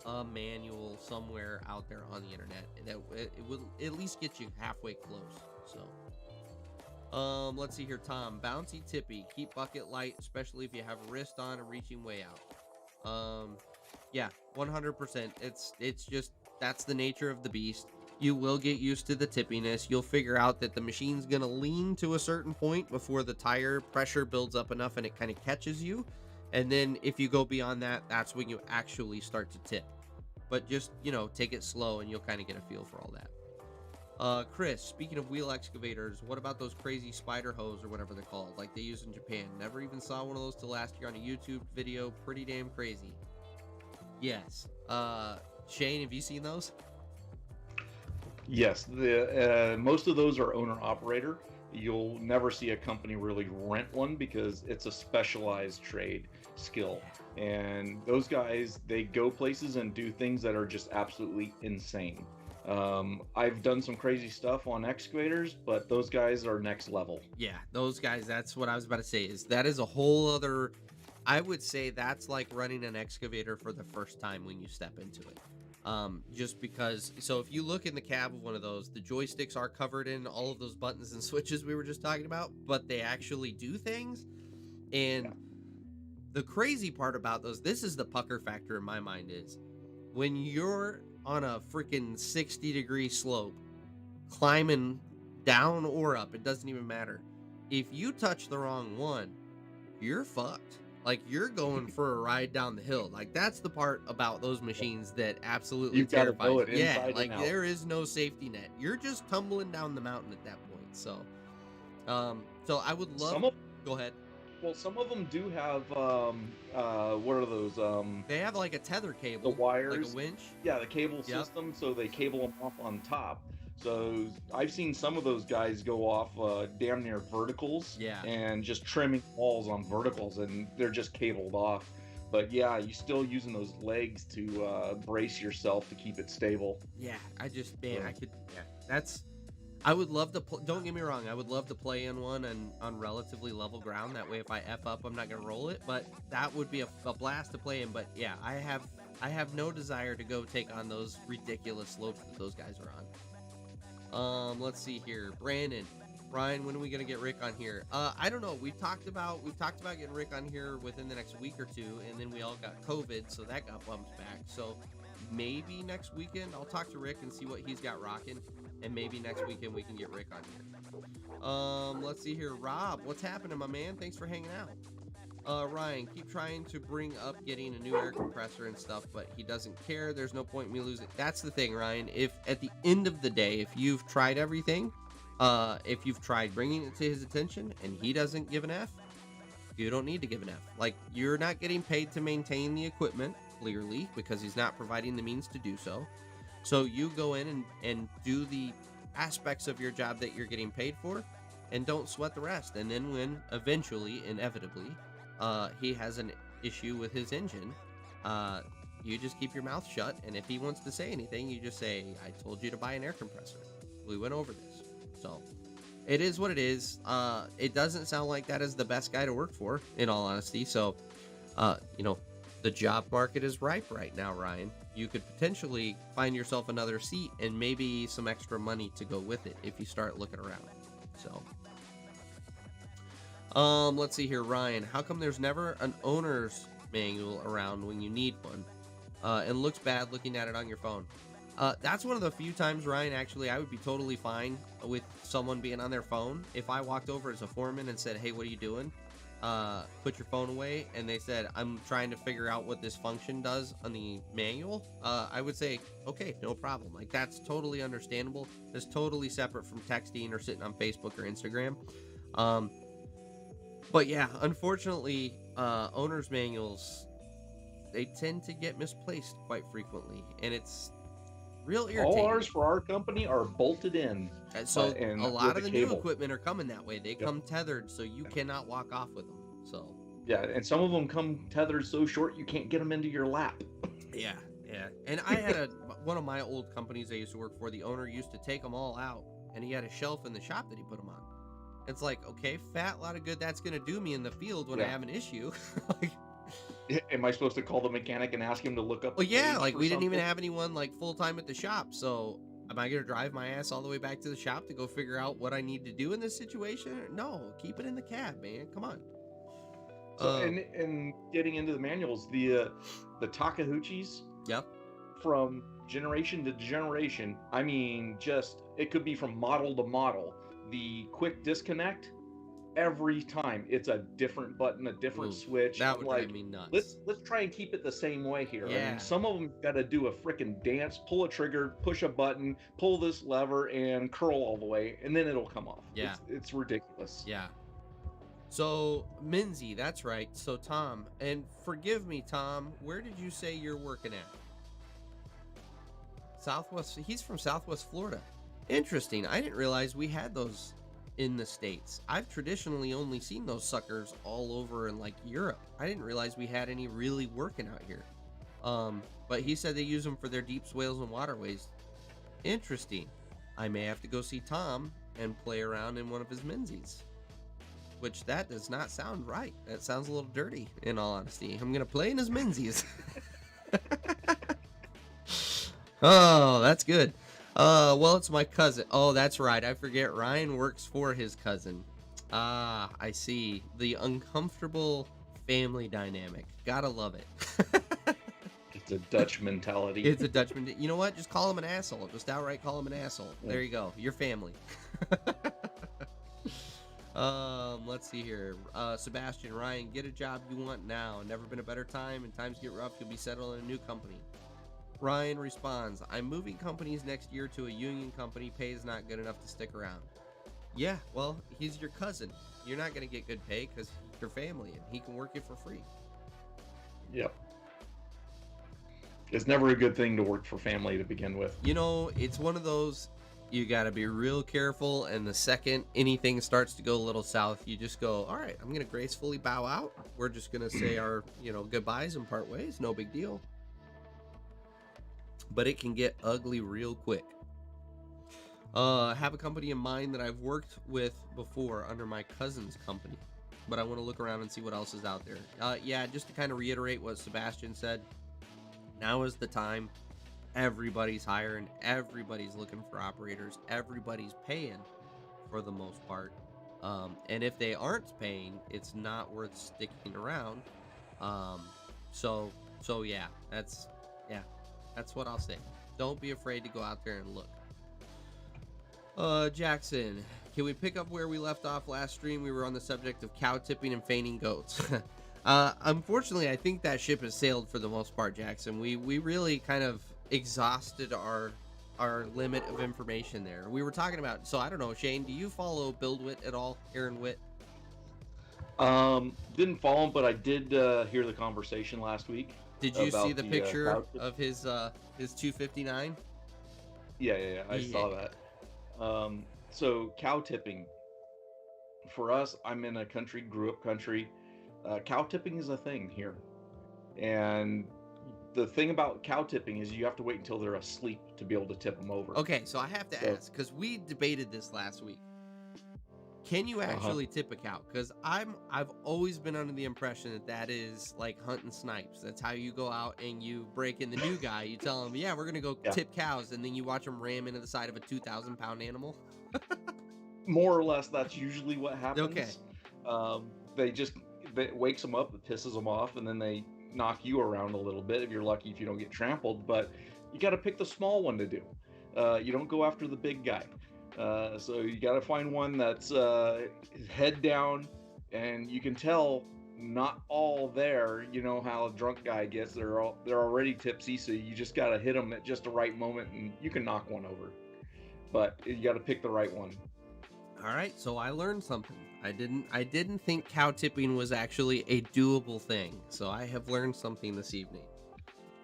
a manual somewhere out there on the internet that it will at least get you halfway close. So let's see here, Tom. Bouncy tippy, keep bucket light, especially if you have wrist on and reaching way out. Yeah, 100%. It's just, that's the nature of the beast. You will get used to the tippiness. You'll figure out that the machine's gonna lean to a certain point before the tire pressure builds up enough and it kind of catches you. And then if you go beyond that, that's when you actually start to tip. But just, take it slow and you'll kind of get a feel for all that. Chris, speaking of wheel excavators, what about those crazy spider hose or whatever they're called, like they use in Japan? Never even saw one of those till last year on a YouTube video. Pretty damn crazy. Yes. Shane, have you seen those? Yes, the most of those are owner operator. You'll never see a company really rent one because it's a specialized trade skill. And those guys, they go places and do things that are just absolutely insane. I've done some crazy stuff on excavators, but those guys are next level. Yeah, those guys, that's what I was about to say, that is a whole other, I would say that's like running an excavator for the first time when you step into it. Just because, so if you look in the cab of one of those, the joysticks are covered in all of those buttons and switches we were just talking about, but they actually do things. And the crazy part about those, this is the pucker factor in my mind, is when you're on a freaking 60-degree slope, climbing down or up, it doesn't even matter. If you touch the wrong one, you're fucked. Like, you're going for a ride down the hill. Like, that's the part about those machines that absolutely terrifies you. Yeah, like there is no safety net. You're just tumbling down the mountain at that point. So, so I would love. Go ahead. Well, some of them do have, what are those? They have like a tether cable. The wires. Like a winch. Yeah, the cable system, so they cable them off on top. So I've seen some of those guys go off damn near verticals. Yeah. And just trimming walls on verticals, and they're just cabled off. But yeah, you're still using those legs to brace yourself to keep it stable. Yeah, I could, that's... I would love to, don't get me wrong, I would love to play in one and on relatively level ground. That way if I F up, I'm not going to roll it, but that would be a blast to play in. But yeah, I have no desire to go take on those ridiculous slopes that those guys are on. Let's see here. Brandon, Ryan, when are we going to get Rick on here? I don't know. We've talked about getting Rick on here within the next week or two, and then we all got COVID, so that got bumped back. So maybe next weekend I'll talk to Rick and see what he's got rocking. And maybe next weekend we can get Rick on here. Let's see here. Rob, what's happening, my man? Thanks for hanging out. Ryan, keep trying to bring up getting a new air compressor and stuff, but he doesn't care. There's no point in me losing. That's the thing, Ryan. If at the end of the day, if you've tried everything, if you've tried bringing it to his attention and he doesn't give an F, you don't need to give an F. Like, you're not getting paid to maintain the equipment, clearly, because he's not providing the means to do so. So you go in and do the aspects of your job that you're getting paid for, and don't sweat the rest. And then when eventually, inevitably, he has an issue with his engine, you just keep your mouth shut. And if he wants to say anything, you just say, I told you to buy an air compressor. We went over this. So it is what it is. It doesn't sound like that is the best guy to work for, in all honesty. So, the job market is ripe right now, Ryan. You could potentially find yourself another seat and maybe some extra money to go with it if you start looking around. So, let's see here, Ryan. How come there's never an owner's manual around when you need one? And looks bad looking at it on your phone. That's one of the few times, Ryan, actually, I would be totally fine with someone being on their phone. If I walked over as a foreman and said, hey, what are you doing? Put your phone away. And they said, I'm trying to figure out what this function does on the manual. I would say, okay, no problem. Like, that's totally understandable. It's totally separate from texting or sitting on Facebook or Instagram. But yeah, unfortunately, owner's manuals, they tend to get misplaced quite frequently. And it's real irritating. All ours for our company are bolted in. So a lot of the new equipment are coming that way. They come tethered, so you cannot walk off with them. So yeah, and some of them come tethered so short you can't get them into your lap. Yeah. And I had one of my old companies I used to work for. The owner used to take them all out, and he had a shelf in the shop that he put them on. It's like, okay, fat lot of good that's gonna do me in the field when I have an issue. Like, am I supposed to call the mechanic and ask him to look up? Well, yeah, like we didn't even have anyone like full time at the shop. So am I going to drive my ass all the way back to the shop to go figure out what I need to do in this situation? No, keep it in the cab, man. Come on. So, and getting into the manuals, the Takahachis. Yep. From generation to generation, I mean, just it could be from model to model. The quick disconnect. Every time it's a different button, a different switch. That would drive me nuts. Let's try and keep it the same way here. Yeah. I mean, some of them got to do a freaking dance, pull a trigger, push a button, pull this lever, and curl all the way, and then it'll come off. Yeah, it's ridiculous. Yeah. So Minzy, that's right. So Tom, and forgive me, Tom, where did you say you're working at? Southwest. He's from Southwest Florida. Interesting. I didn't realize we had those in the States. I've traditionally only seen those suckers all over in like Europe. I didn't realize we had any really working out here. But he said they use them for their deep swales and waterways. Interesting. I may have to go see Tom and play around in one of his Menzies. Which that does not sound right. That sounds a little dirty, in all honesty. I'm gonna play in his Menzies. Oh, that's good. Well, it's my cousin. Oh, that's right. I forget. Ryan works for his cousin. Ah, I see. The uncomfortable family dynamic. Gotta love it. It's a Dutch mentality. It's a Dutch mentality. You know what? Just call him an asshole. Just outright call him an asshole. There you go. Your family. Let's see here. Sebastian, Ryan, get a job you want now. Never been a better time, and times get rough. You'll be settled in a new company. Ryan responds, I'm moving companies next year to a union company. Pay is not good enough to stick around. Yeah, well, he's your cousin. You're not going to get good pay because he's your family, and he can work you for free. Yep. It's never a good thing to work for family to begin with. You know, it's one of those, you got to be real careful, and the second anything starts to go a little south, you just go, all right, I'm going to gracefully bow out. We're just going to say our, goodbyes and part ways. No big deal. But it can get ugly real quick. Have a company in mind that I've worked with before under my cousin's company, but I want to look around and see what else is out there. Yeah, just to kind of reiterate what Sebastian said, now is the time. Everybody's hiring, everybody's looking for operators, everybody's paying for the most part. And if they aren't paying, it's not worth sticking around. So yeah, that's what I'll say. Don't be afraid to go out there and look. Jackson, can we pick up where we left off last stream? We were on the subject of cow tipping and feigning goats. Unfortunately, I think that ship has sailed for the most part, Jackson. We really kind of exhausted our limit of information there. We were talking about, so I don't know, Shane, do you follow BuildWit at all? Aaron Witt? Didn't follow him, but I did hear the conversation last week. Did you see the picture of his 259? Yeah, I saw that. So cow tipping for us, I'm in a country, grew up country. Cow tipping is a thing here. And the thing about cow tipping is you have to wait until they're asleep to be able to tip them over. Okay, so I have to ask, because we debated this last week. Can you actually tip a cow? Because I've always been under the impression that that is like hunting snipes. That's how you go out and you break in the new guy. You tell him, yeah, we're gonna go tip cows, and then you watch them ram into the side of a 2,000-pound animal. More or less, that's usually what happens. Okay. It wakes them up, it pisses them off, and then they knock you around a little bit if you're lucky, if you don't get trampled. But you got to pick the small one to do. You don't go after the big guy. So you got to find one that's head down, and you can tell not all there. You know how a drunk guy gets; they're already tipsy, so you just got to hit them at just the right moment, and you can knock one over. But you got to pick the right one. All right, so I learned something. I didn't think cow tipping was actually a doable thing. So I have learned something this evening.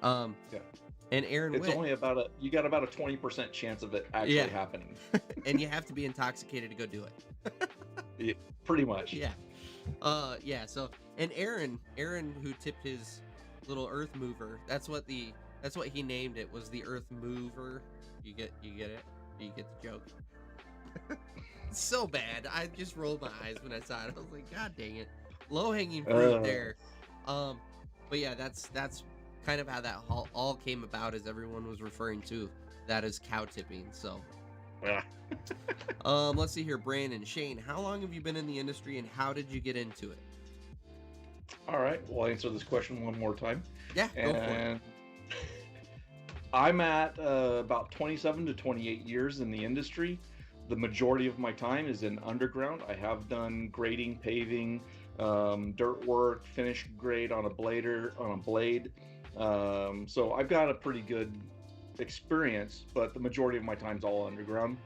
Yeah. And Aaron, it's only you got about a 20% chance of it actually happening. And you have to be intoxicated to go do it. Yeah, pretty much. Yeah. Yeah. So, and Aaron, who tipped his little earth mover, that's what he named it, was the earth mover. You get it? You get the joke? It's so bad. I just rolled my eyes when I saw it. I was like, God dang it. Low hanging fruit there. But yeah, that's kind of how that all came about, as everyone was referring to that as cow tipping. So let's see here. Brandon, Shane, how long have you been in the industry and how did you get into it? All right, well, I'll answer this question one more time. Yeah, go for it. I'm at about 27 to 28 years in the industry. The majority of my time is in underground. I have done grading, paving, dirt work, finish grade on a blade. So I've got a pretty good experience, but the majority of my time's all underground.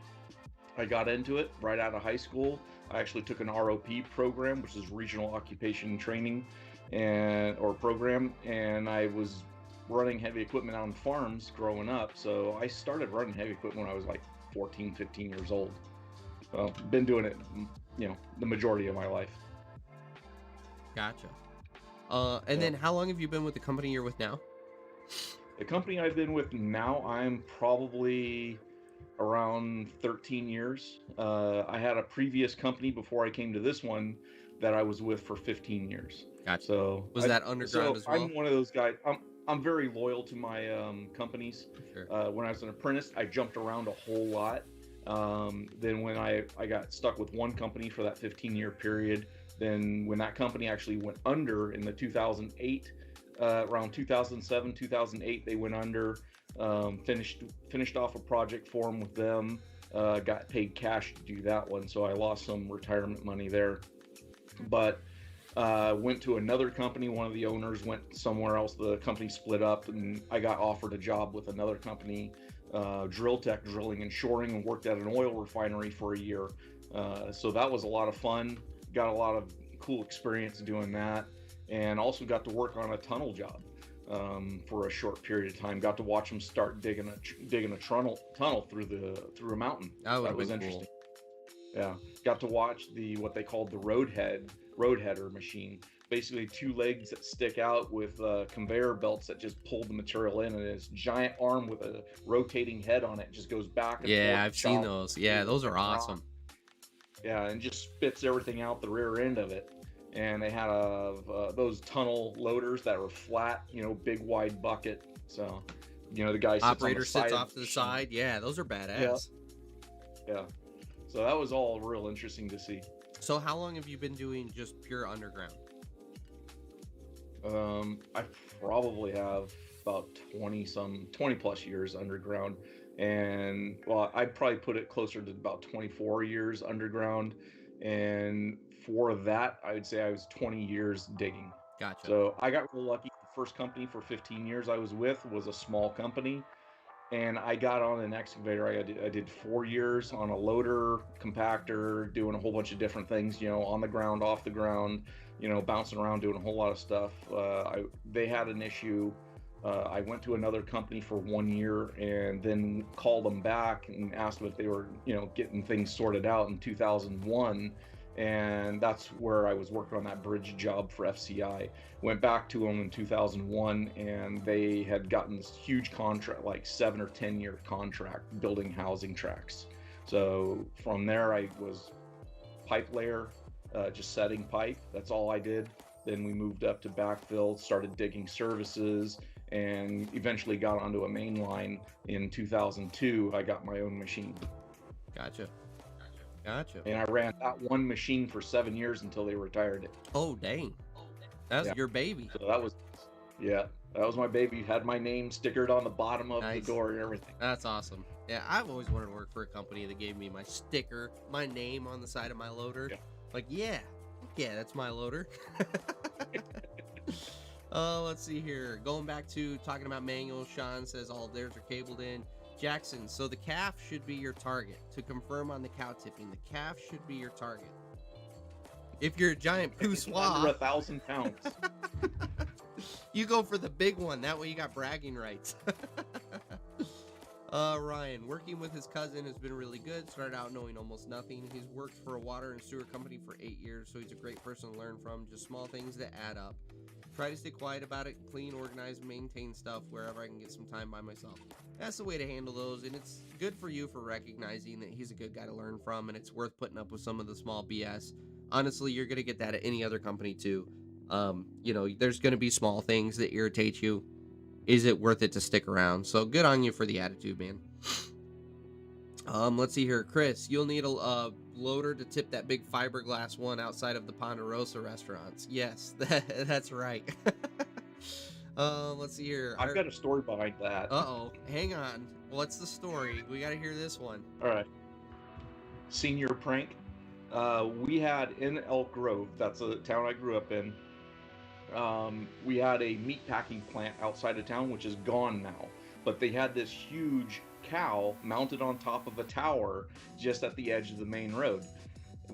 I got into it right out of high school. I actually took an ROP program, which is Regional Occupation Training program, and I was running heavy equipment on farms growing up. So I started running heavy equipment when I was like 14, 15 years old. Well, been doing it, the majority of my life. Gotcha. And then how long have you been with the company you're with now? The company I've been with now, I'm probably around 13 years. I had a previous company before I came to this one that I was with for 15 years. Gotcha. So was that underground as well? I'm one of those guys. I'm very loyal to my companies. Sure. When I was an apprentice, I jumped around a whole lot. Then when I got stuck with one company for that 15-year period, then when that company actually went under in the 2008, around 2007, 2008, they went under, finished off a project for them with them, got paid cash to do that one. So I lost some retirement money there, but went to another company. One of the owners went somewhere else. The company split up, and I got offered a job with another company, drill tech, drilling and shoring, and worked at an oil refinery for a year. So that was a lot of fun. Got a lot of cool experience doing that, and also got to work on a tunnel job for a short period of time. Got to watch them start digging a tunnel through a mountain. That was interesting. Cool. Yeah, got to watch what they called the roadheader machine. Basically 2 legs that stick out with conveyor belts that just pull the material in, and this giant arm with a rotating head on it just goes back and forth. Yeah, I've seen those. Yeah, those are awesome. Yeah, and just spits everything out the rear end of it. And they had those tunnel loaders that were flat, big wide bucket. So, the guy sits off to the side. Yeah, those are badass. Yeah. So that was all real interesting to see. So how long have you been doing just pure underground? I probably have about 20 plus years underground. And well, I'd probably put it closer to about 24 years underground. And for that, I would say I was 20 years digging. Gotcha. So I got real lucky. The first company for 15 years I was with was a small company. And I got on an excavator. I did 4 years on a loader, compactor, doing a whole bunch of different things, on the ground, off the ground, bouncing around, doing a whole lot of stuff. They had an issue I went to another company for 1 year and then called them back and asked them if they were, getting things sorted out in 2001. And that's where I was working on that bridge job for FCI. Went back to them in 2001, and they had gotten this huge contract, like 7 or 10 year contract, building housing tracks. So from there, I was pipe layer, just setting pipe. That's all I did. Then we moved up to backfill, started digging services, and eventually got onto a main line in 2002. I got my own machine. Gotcha. And I ran that one machine for 7 years until they retired it. Oh, dang. That's your baby. So that was my baby. Had my name stickered on the bottom of the door and everything. That's awesome. Yeah, I've always wanted to work for a company that gave me my sticker, my name on the side of my loader. Yeah. Like, yeah, that's my loader. Let's see here. Going back to talking about manuals, Sean says all theirs are cabled in. Jackson, so the calf should be your target. To confirm on the cow tipping, the calf should be your target. If you're a giant poussoir, under 1,000 pounds, you go for the big one. That way you got bragging rights. Ryan, working with his cousin has been really good. Started out knowing almost nothing. He's worked for a water and sewer company for 8 years, so he's a great person to learn from. Just small things that add up. Try to stay quiet about it, clean, organize, maintain stuff wherever I can get some time by myself. That's the way to handle those, and it's good for you for recognizing that he's a good guy to learn from, and it's worth putting up with some of the small BS. Honestly, you're going to get that at any other company too. There's going to be small things that irritate you. Is it worth it to stick around? So good on you for the attitude, man. Let's see here. Chris, you'll need a loader to tip that big fiberglass one outside of the Ponderosa restaurants. Yes, that's right. Let's see here. I've got a story behind that. Uh-oh. Hang on. What's the story? We got to hear this one. All right. Senior prank. We had in Elk Grove, that's a town I grew up in, we had a meat packing plant outside of town, which is gone now. But they had this huge cow mounted on top of a tower just at the edge of the main road.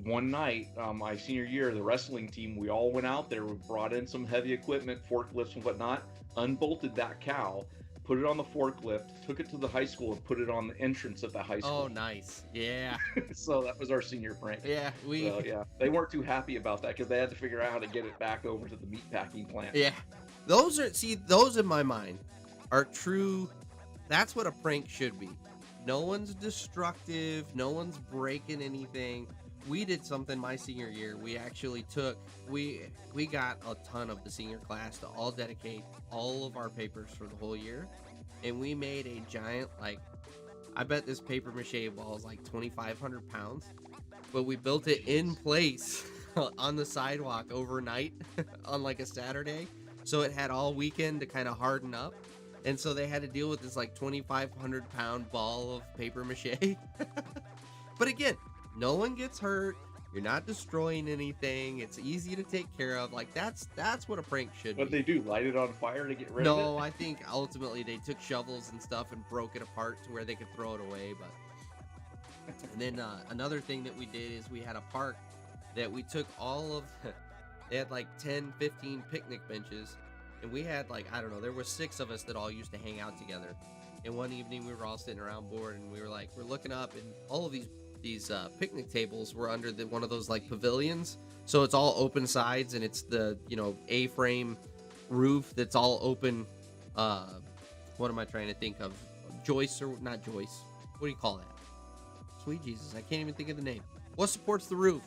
One night, my senior year, the wrestling team, we all went out there, we brought in some heavy equipment, forklifts and whatnot, unbolted that cow, put it on the forklift, took it to the high school, and put it on the entrance of the high school. Oh, nice. Yeah. So that was our senior prank. Yeah. They weren't too happy about that because they had to figure out how to get it back over to the meatpacking plant. Yeah. Those in my mind are true. That's what a prank should be. No one's destructive. No one's breaking anything. We did something my senior year. We actually we got a ton of the senior class to all dedicate all of our papers for the whole year. And we made a giant, I bet this paper mache ball is like 2,500 pounds. But we built it in place on the sidewalk overnight on like a Saturday. So it had all weekend to kind of harden up. And so they had to deal with this like 2,500 pound ball of paper mache. But again, no one gets hurt. You're not destroying anything. It's easy to take care of. Like that's what a prank should be. What they do, light it on fire to get rid of it? No, I think ultimately they took shovels and stuff and broke it apart to where they could throw it away. But and then another thing that we did is we had a park that we took all of. They had like 10, 15 picnic benches. And we had there were 6 of us that all used to hang out together. And one evening we were all sitting around bored and we're looking up and all of these picnic tables were under one of those like pavilions. So it's all open sides and it's the, A-frame roof that's all open. What am I trying to think of? Joists or not joists? What do you call that? Sweet Jesus, I can't even think of the name. What supports the roof?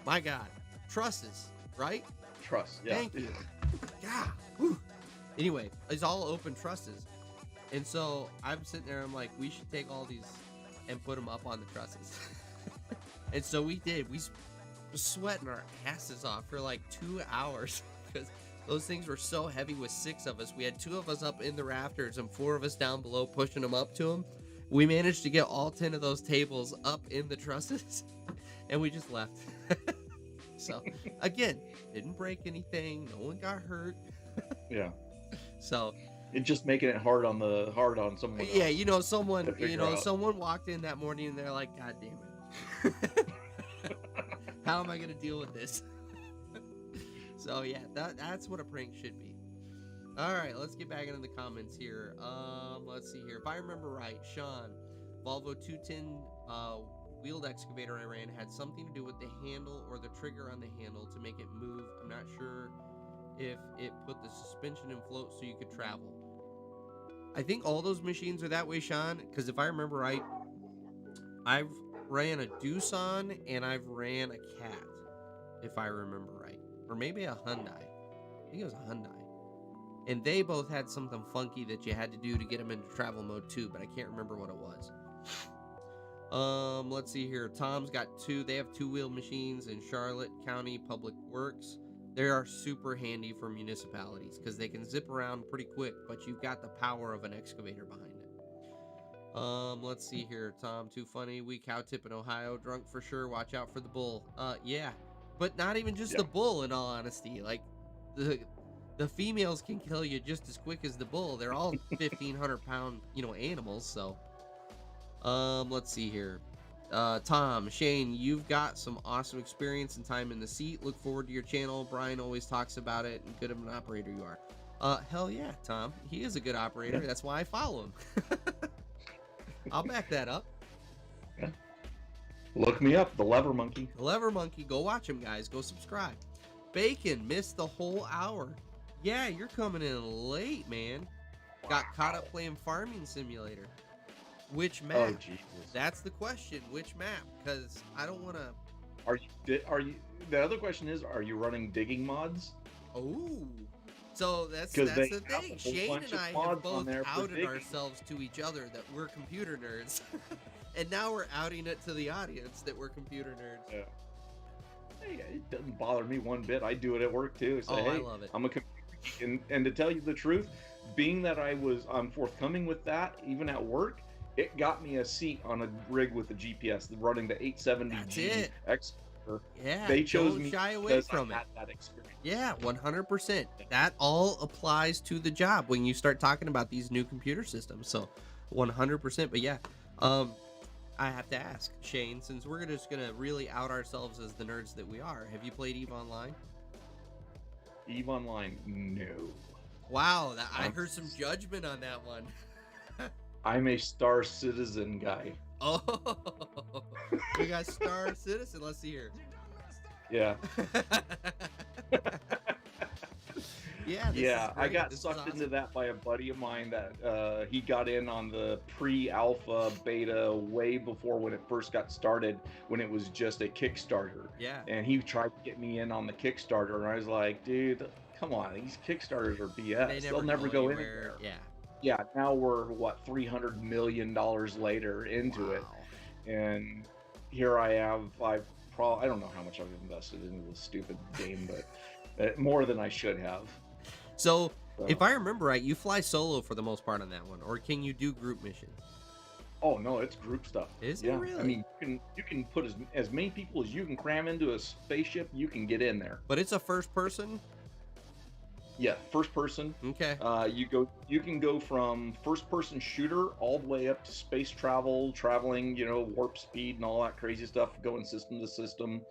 My God. Trusses, right? Truss, yeah. Thank you. Yeah. Whew. Anyway, it's all open trusses. And so I'm sitting there, I'm like, we should take all these and put them up on the trusses. And so we did. We were sweating our asses off for like 2 hours because those things were so heavy with 6 of us. We had 2 of us up in the rafters and 4 of us down below pushing them up to them. We managed to get all 10 of those tables up in the trusses and we just left. So again, didn't break anything. No one got hurt. Yeah. So it's just making it hard on someone. Yeah, someone walked in that morning and they're like, God damn it. How am I gonna deal with this? So yeah, that's what a prank should be. All right, let's get back into the comments here. Let's see here. If I remember right, Sean, Volvo 210 wheeled excavator I ran had something to do with the handle or the trigger on the handle to make it move. I'm not sure if it put the suspension in float so you could travel. I think all those machines are that way, Sean, because if I remember right, I've ran a Doosan and I've ran a Cat, if I remember right. Or maybe a Hyundai. I think it was a Hyundai. And they both had something funky that you had to do to get them into travel mode too, but I can't remember what it was. Let's see here. Tom's got two. They have two-wheel machines in Charlotte County Public Works. They are super handy for municipalities because they can zip around pretty quick, but you've got the power of an excavator behind it. Let's see here. Tom, too funny. We cow tip in Ohio. Drunk for sure. Watch out for the bull. Yeah. But not even just the bull, in all honesty. Like, the females can kill you just as quick as the bull. They're all 1,500-pound, animals, so. Let's see here. Tom, Shane, you've got some awesome experience and time in the seat. Look forward to your channel. Brian always talks about it, and good of an operator you are. Hell yeah, Tom. He is a good operator. Yeah. That's why I follow him. I'll back that up. Yeah. Look me up, the Lever Monkey. The Lever Monkey. Go watch him, guys. Go subscribe. Bacon missed the whole hour. Yeah, you're coming in late, man. Wow. Got caught up playing Farming Simulator. Which map? Oh, Jesus. That's the question. Which map? Because I don't want to. Are you? The other question is, are you running digging mods? Oh, so that's the thing. Shane and I have both outed ourselves to each other that we're computer nerds, and now we're outing it to the audience that we're computer nerds. Yeah. Hey, it doesn't bother me one bit. I do it at work too. So, hey, I love it. I'm a computer geek, and to tell you the truth, being that I'm forthcoming with that, even at work. It got me a seat on a rig with the GPS, running the 870G Excavator. Yeah, they chose me shy away from I had that experience. Yeah, 100%. That all applies to the job when you start talking about these new computer systems. So, 100%. But yeah, I have to ask Shane, since we're just gonna really out ourselves as the nerds that we are. Have you played EVE Online? EVE Online, no. Wow, I heard some judgment on that one. I'm a Star Citizen guy. Oh, we got Star Citizen. Let's see here. Yeah. Yeah. I got sucked into that by a buddy of mine that he got in on the pre-alpha beta way before when it first got started, when it was just a Kickstarter. Yeah. And he tried to get me in on the Kickstarter, and I was like, dude, come on, these Kickstarters are BS. They'll never go anywhere. Yeah. Yeah, now we're $300 million later into it, and here I have. I don't know how much I've invested into this stupid game, but more than I should have. So, if I remember right, you fly solo for the most part on that one, or can you do group missions? Oh no, it's group stuff. Is it really? I mean, you can put as many people as you can cram into a spaceship. You can get in there. But it's a first person. Yeah, first person. Okay. You can go from first person shooter all the way up to space traveling, warp speed and all that crazy stuff, going system to system.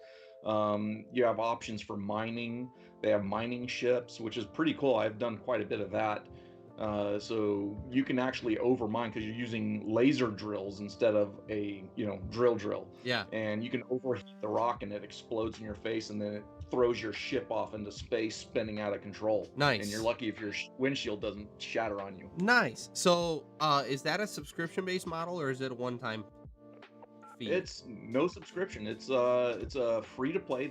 You have options for mining. They have mining ships, which is pretty cool. I've done quite a bit of that. So you can actually overmine because you're using laser drills instead of a drill. Yeah. And you can overheat the rock and it explodes in your face, and then it throws your ship off into space, spinning out of control. Nice. And you're lucky if your windshield doesn't shatter on you. Nice. So is that a subscription-based model, or is it a one-time fee? It's no subscription. It's a free to play.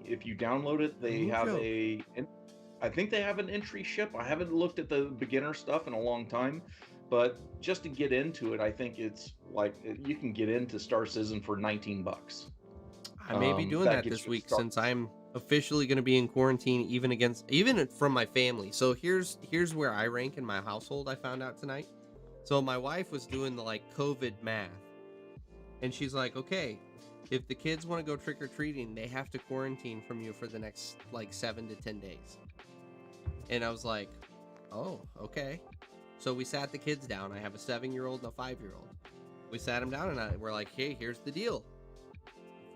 If you download it, they have I think they have an entry ship. I haven't looked at the beginner stuff in a long time, but just to get into it, I think it's you can get into Star Citizen for $19. I may be doing that this week since I'm officially going to be in quarantine, even from my family. So here's where I rank in my household. I found out tonight. So my wife was doing the COVID math, and she's like, okay, if the kids want to go trick or treating, they have to quarantine from you for the next 7 to 10 days. And I was like, oh, okay. So we sat the kids down. I have a 7-year-old and a 5-year-old. We sat them down and we're like, hey, here's the deal.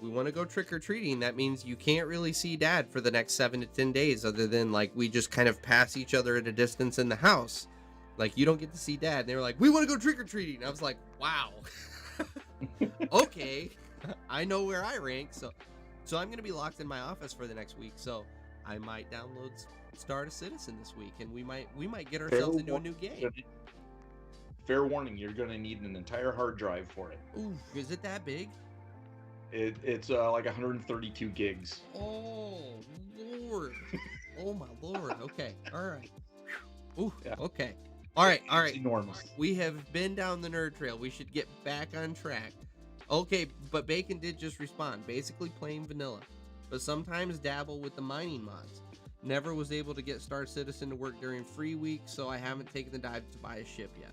we want to go trick-or-treating. That means you can't really see Dad for the next 7 to 10 days, other than like we just kind of pass each other at a distance in the house. Like, you don't get to see Dad. And they were like, we want to go trick-or-treating. I was like, wow. Okay. I know where I rank. So I'm going to be locked in my office for the next week. So I might download Start a Citizen this week, and we might get ourselves into a new game. Fair warning, you're going to need an entire hard drive for it. Ooh, is it that big? It's like 132 gigs. Oh, Lord. Oh, my Lord. Okay. All right. Ooh, yeah. Okay. All right. It's enormous. We have been down the nerd trail. We should get back on track. Okay, but Bacon did just respond. Basically plain vanilla, but sometimes dabble with the mining mods. Never was able to get Star Citizen to work during free week, so I haven't taken the dive to buy a ship yet.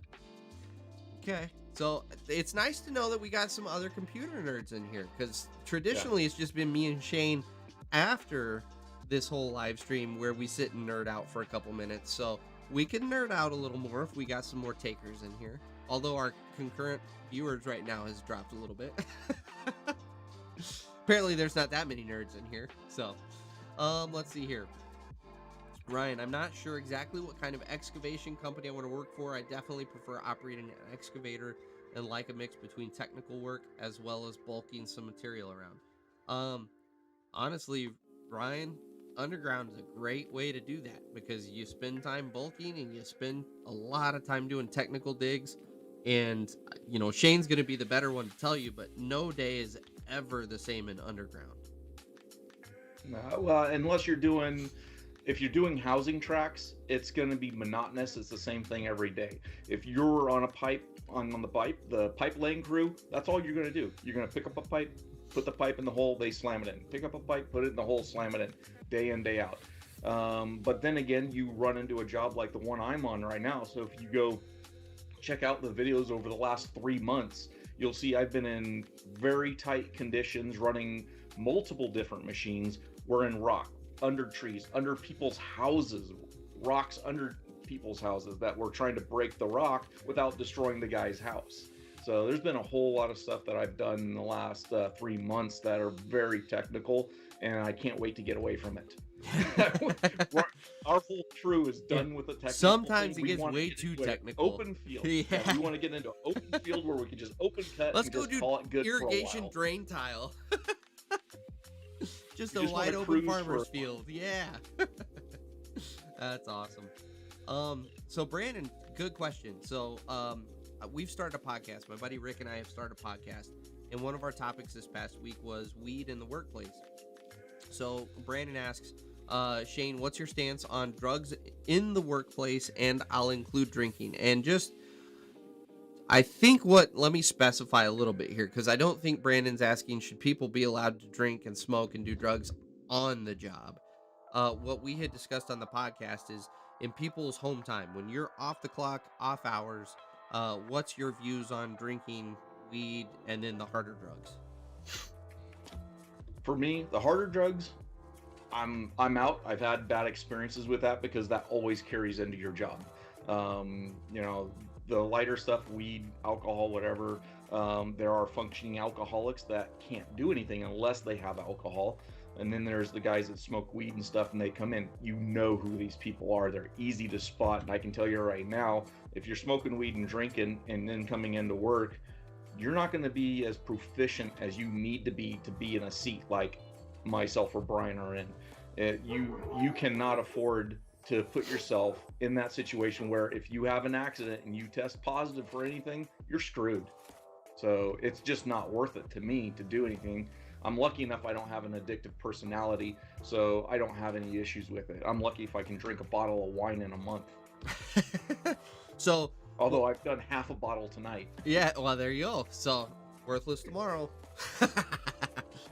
Okay, so it's nice to know that we got some other computer nerds in here, because traditionally it's just been me and Shane after this whole live stream where we sit and nerd out for a couple minutes. So we can nerd out a little more if we got some more takers in here. Although our concurrent viewers right now has dropped a little bit. Apparently there's not that many nerds in here. So let's see here. Ryan, I'm not sure exactly what kind of excavation company I want to work for. I definitely prefer operating an excavator and like a mix between technical work as well as bulking some material around. Honestly, Ryan, underground is a great way to do that, because you spend time bulking and you spend a lot of time doing technical digs. And, you know, Shane's going to be the better one to tell you, but no day is ever the same in underground. Well, unless you're doing... If you're doing housing tracks, it's going to be monotonous. It's the same thing every day. If you're on a pipe, the pipe laying crew, that's all you're going to do. You're going to pick up a pipe, put the pipe in the hole, they slam it in. Pick up a pipe, put it in the hole, slam it in, day in, day out. But then again, you run into a job like the one I'm on right now. So if you go check out the videos over the last 3 months, you'll see I've been in very tight conditions running multiple different machines. We're in rock, under trees, under people's houses, rocks under people's houses that we're trying to break the rock without destroying the guy's house. So there's been a whole lot of stuff that I've done in the last 3 months that are very technical, and I can't wait to get away from it. Our whole crew is done with the technical. Sometimes it gets way too technical. Open field. Yeah. We want to get into open field where we can just open cut. Let's and go just do call it good irrigation drain tile. Just a wide open farmer's field. Yeah. That's awesome. So Brandon, good question. So we've started a podcast. My buddy Rick and I have started a podcast, and one of our topics this past week was weed in the workplace. So Brandon asks, Shane, what's your stance on drugs in the workplace? And I'll include drinking. And just, let me specify a little bit here, because I don't think Brandon's asking, should people be allowed to drink and smoke and do drugs on the job? What we had discussed on the podcast is in people's home time, when you're off the clock, off hours, what's your views on drinking, weed, and then the harder drugs? For me, the harder drugs, I'm out. I've had bad experiences with that because that always carries into your job. You know, the lighter stuff, weed, alcohol, whatever, there are functioning alcoholics that can't do anything unless they have alcohol. And then there's the guys that smoke weed and stuff, and they come in. You know who these people are. They're easy to spot. And I can tell you right now, if you're smoking weed and drinking and then coming into work, you're not going to be as proficient as you need to be in a seat like myself or Brian are in. You cannot afford to put yourself in that situation where if you have an accident and you test positive for anything, you're screwed. So it's just not worth it to me to do anything. I'm lucky enough I don't have an addictive personality, so I don't have any issues with it. I'm lucky if I can drink a bottle of wine in a month. Although I've done half a bottle tonight. Yeah, well, there you go. So, worthless tomorrow.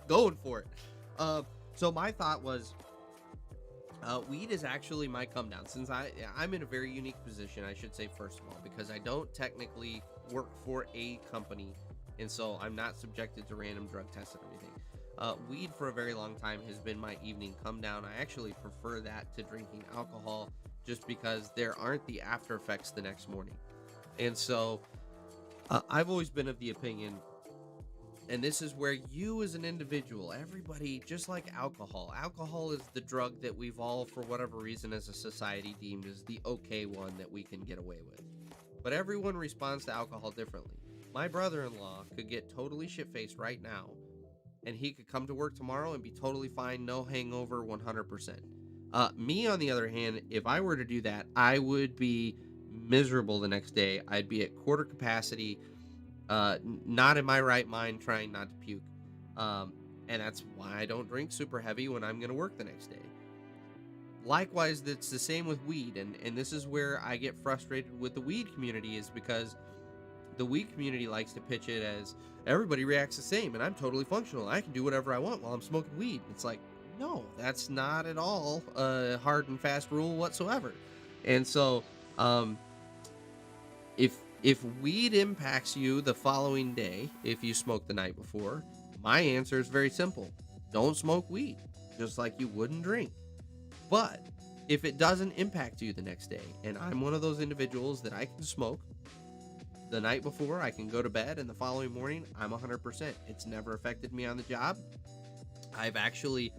Going for it. So my thought was, weed is actually my come down, since I'm in a very unique position, I should say, first of all, because I don't technically work for a company, and so I'm not subjected to random drug tests and everything. Weed for a very long time has been my evening come down. I actually prefer that to drinking alcohol, just because there aren't the after effects the next morning. And so I've always been of the opinion And this is where you as an individual, everybody, just like alcohol is the drug that we've all, for whatever reason, as a society deemed as the okay one that we can get away with. But everyone responds to alcohol differently. My brother-in-law could get totally shit-faced right now, and he could come to work tomorrow and be totally fine, no hangover, 100%. Me, on the other hand, if I were to do that, I would be miserable the next day. I'd be at quarter capacity, not in my right mind, trying not to puke. And that's why I don't drink super heavy when I'm going to work the next day. Likewise, it's the same with weed, and this is where I get frustrated with the weed community, is because the weed community likes to pitch it as everybody reacts the same, and I'm totally functional. I can do whatever I want while I'm smoking weed. It's like, no, that's not at all a hard and fast rule whatsoever. And so, if weed impacts you the following day, if you smoke the night before, my answer is very simple. Don't smoke weed, just like you wouldn't drink. But if it doesn't impact you the next day, and I'm one of those individuals that I can smoke the night before, I can go to bed, and the following morning, I'm 100%. It's never affected me on the job. I've actually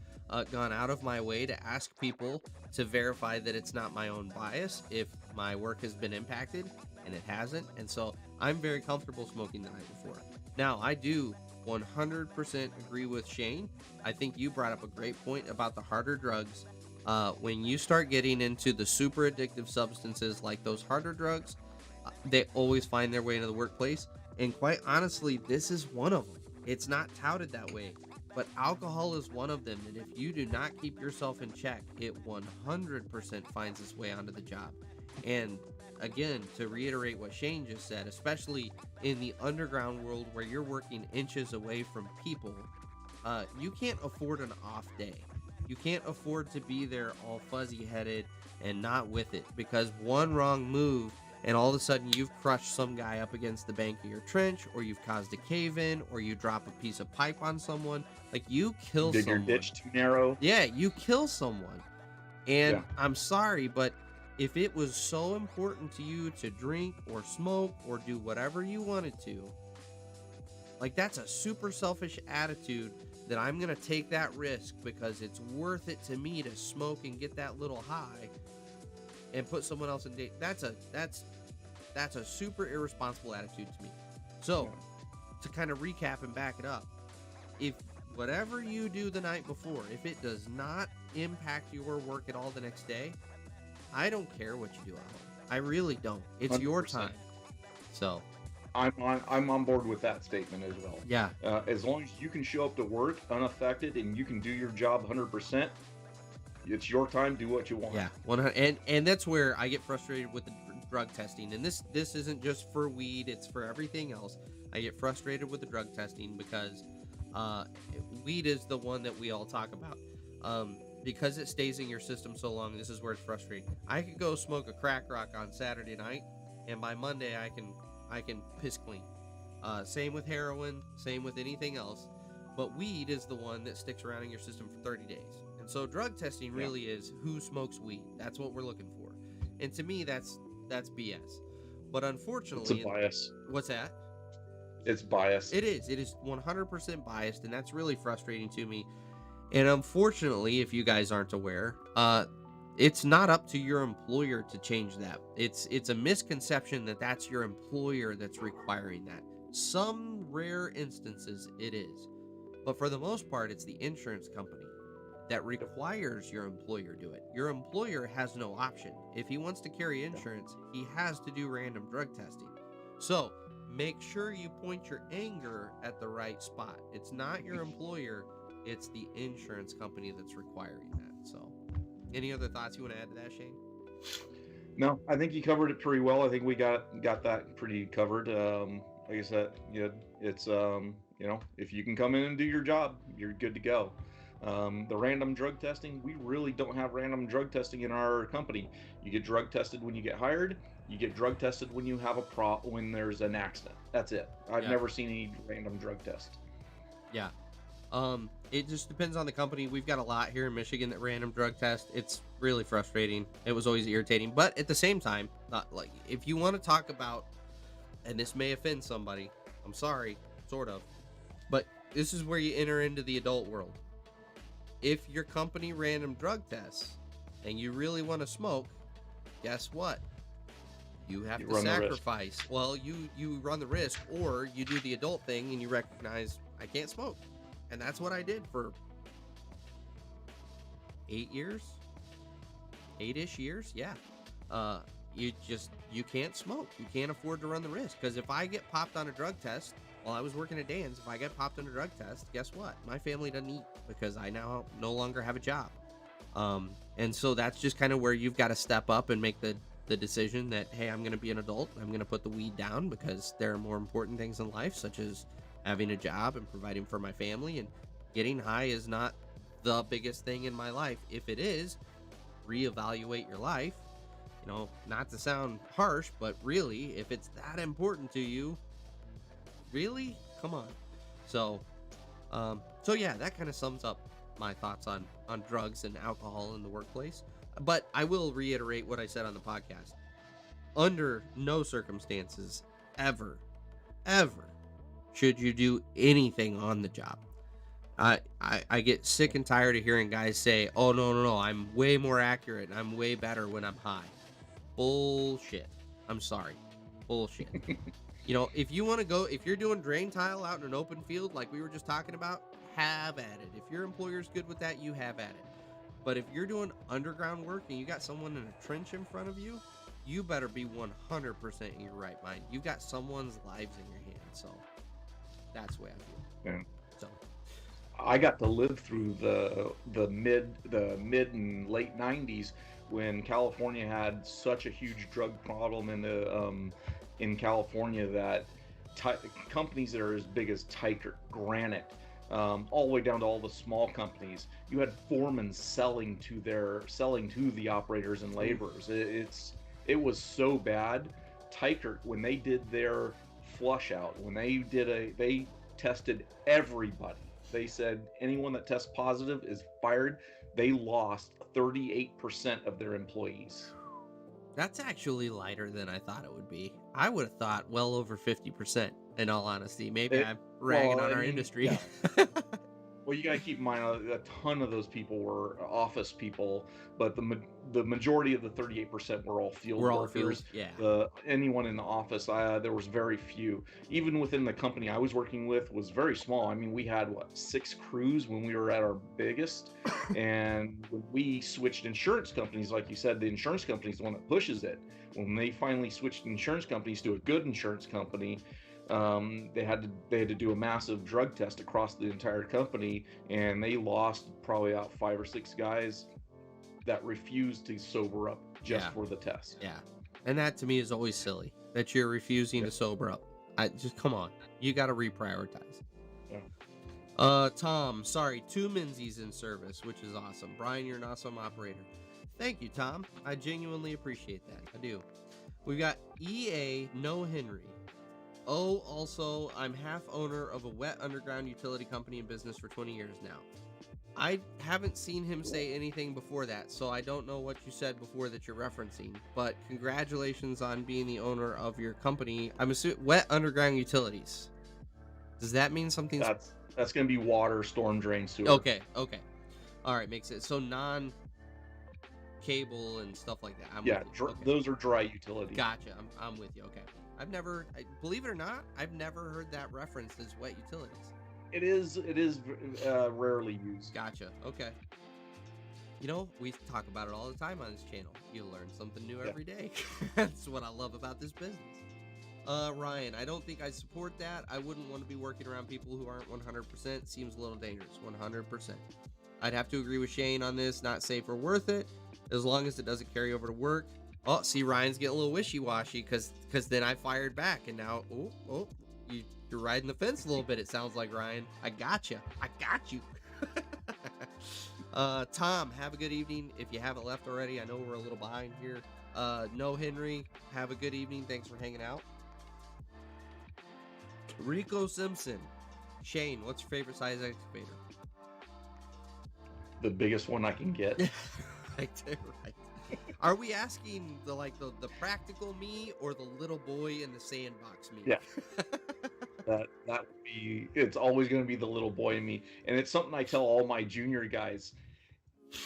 gone out of my way to ask people to verify that it's not my own bias if my work has been impacted, and it hasn't. And so I'm very comfortable smoking the night before. Now, I do 100% agree with Shane. I think you brought up a great point about the harder drugs. When you start getting into the super addictive substances like those harder drugs, they always find their way into the workplace. And quite honestly, this is one of them. It's not touted that way, but alcohol is one of them. And if you do not keep yourself in check, it 100% finds its way onto the job. And again, to reiterate what Shane just said, especially in the underground world where you're working inches away from people, you can't afford an off day. You can't afford to be there all fuzzy-headed and not with it, because one wrong move and all of a sudden you've crushed some guy up against the bank of your trench, or you've caused a cave-in, or you drop a piece of pipe on someone. Like, you kill someone. Dig your ditch too narrow. Yeah, you kill someone. And I'm sorry, but if it was so important to you to drink or smoke or do whatever you wanted to, like, that's a super selfish attitude, that I'm going to take that risk because it's worth it to me to smoke and get that little high and put someone else in danger. That's a super irresponsible attitude to me. So, to kind of recap and back it up, if whatever you do the night before, if it does not impact your work at all the next day, I don't care what you do at home. I really don't. It's 100%. Your time. So, I'm on board with that statement as well. Yeah. As long as you can show up to work unaffected and you can do your job 100%, it's your time. Do what you want. Yeah. 100. And that's where I get frustrated with the drug testing. And this isn't just for weed; it's for everything else. I get frustrated with the drug testing because weed is the one that we all talk about. Because it stays in your system so long. This is where it's frustrating. I could go smoke a crack rock on Saturday night, and by Monday I can piss clean. Same with heroin, same with anything else. But weed is the one that sticks around in your system for 30 days. And so drug testing really is who smokes weed. That's what we're looking for. And to me, that's BS. But unfortunately... It's a bias. What's that? It's biased. It is. It is 100% biased, and that's really frustrating to me. And unfortunately, if you guys aren't aware, it's not up to your employer to change that. It's a misconception that that's your employer that's requiring that. Some rare instances it is. But for the most part, it's the insurance company that requires your employer do it. Your employer has no option. If he wants to carry insurance, he has to do random drug testing. So make sure you point your anger at the right spot. It's not your employer, it's the insurance company that's requiring that. So any other thoughts you want to add to that, Shane? No, I think you covered it pretty well. I think we got that pretty covered. Like I said, it's if you can come in and do your job, you're good to go. The random drug testing, we really don't have random drug testing in our company. You get drug tested when you get hired. You get drug tested when you have when there's an accident. That's it. I've never seen any random drug test. Yeah. It just depends on the company. We've got a lot here in Michigan that random drug test. It's really frustrating. It was always irritating. But at the same time, if you want to talk about, and this may offend somebody, I'm sorry, sort of. But this is where you enter into the adult world. If your company random drug tests and you really want to smoke, guess what? You have to sacrifice. Well, you run the risk, or you do the adult thing and you recognize I can't smoke. And that's what I did for 8 years. 8-ish years, yeah. You can't smoke. You can't afford to run the risk. Because if I get popped on a drug test while I was working at Dan's, if I get popped on a drug test, guess what? My family doesn't eat because I now no longer have a job. And so that's just kind of where you've got to step up and make the decision that, hey, I'm going to be an adult. I'm going to put the weed down because there are more important things in life, such as having a job and providing for my family. And getting high is not the biggest thing in my life. If it is, reevaluate your life. You know, not to sound harsh, but really, if it's that important to you, really, come on. So yeah, that kind of sums up my thoughts on drugs and alcohol in the workplace. But I will reiterate what I said on the podcast. Under no circumstances ever should you do anything on the job. I get sick and tired of hearing guys say, oh, no, I'm way more accurate. I'm way better when I'm high. Bullshit. I'm sorry. Bullshit. You know, if you want to go, if you're doing drain tile out in an open field like we were just talking about, have at it. If your employer's good with that, you have at it. But if you're doing underground work and you got someone in a trench in front of you, you better be 100% in your right mind. You've got someone's lives in your hands. So that's the way I feel. Yeah. So I got to live through the mid and late 90s when California had such a huge drug problem in California that companies that are as big as Tykert, Granite, all the way down to all the small companies, you had foremen selling to the operators and laborers. It was so bad. Tykert, when they did their flush out, when they tested everybody. They said anyone that tests positive is fired. They lost 38% of their employees. That's actually lighter than I thought it would be. I would have thought well over 50%, in all honesty. Maybe I'm ragging on our industry. Yeah. Well, you got to keep in mind a ton of those people were office people, but the majority of the 38% were all field workers. Yeah. Anyone in the office, there was very few. Even within the company I was working with was very small. I mean, we had 6 crews when we were at our biggest, and when we switched insurance companies, like you said, the insurance company is the one that pushes it. When they finally switched insurance companies to a good insurance company, they had to do a massive drug test across the entire company, and they lost probably about 5 or 6 guys that refused to sober up just for the test. Yeah, and that to me is always silly that you're refusing to sober up. Just come on, you got to reprioritize. Yeah. Tom, sorry, 2 Menzies in service, which is awesome. Brian, you're an awesome operator. Thank you, Tom. I genuinely appreciate that. I do. We've got EA No Henry. Oh, also, I'm half owner of a wet underground utility company in business for 20 years now. I haven't seen him say anything before that, so I don't know what you said before that you're referencing, but congratulations on being the owner of your company. I'm assuming wet underground utilities. Does that mean something? That's going to be water, storm drain, sewer. Okay. All right, makes sense. So non-cable and stuff like that. Those are dry utilities. Gotcha. I'm with you. Okay. Believe it or not, I've never heard that referenced as wet utilities. It is rarely used. Gotcha. Okay. You know, we talk about it all the time on this channel. You learn something new every day. That's what I love about this business. Ryan, I don't think I support that. I wouldn't want to be working around people who aren't 100%. Seems a little dangerous. 100%. I'd have to agree with Shane on this. Not safe or worth it, as long as it doesn't carry over to work. Oh, see, Ryan's getting a little wishy-washy because then I fired back, and now, you're riding the fence a little bit, it sounds like, Ryan. I got you. Tom, have a good evening. If you haven't left already, I know we're a little behind here. No Henry, have a good evening. Thanks for hanging out. Rico Simpson. Shane, what's your favorite size excavator? The biggest one I can get. Right. Are we asking the practical me or the little boy in the sandbox me? Yeah. that would be. It's always going to be the little boy in me, and it's something I tell all my junior guys: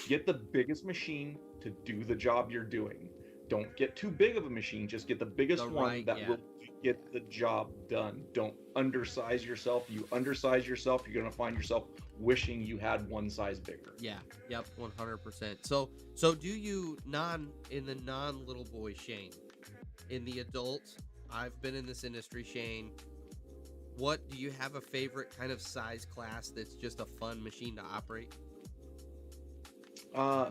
get the biggest machine to do the job you're doing. Don't get too big of a machine. Just get the biggest one that will get the job done. Don't undersize yourself. You undersize yourself, you're going to find yourself wishing you had one size bigger. Yeah. Yep. 100%. So do you in the non little boy Shane, in the adult? I've been in this industry, Shane. What do you have a favorite kind of size class that's just a fun machine to operate?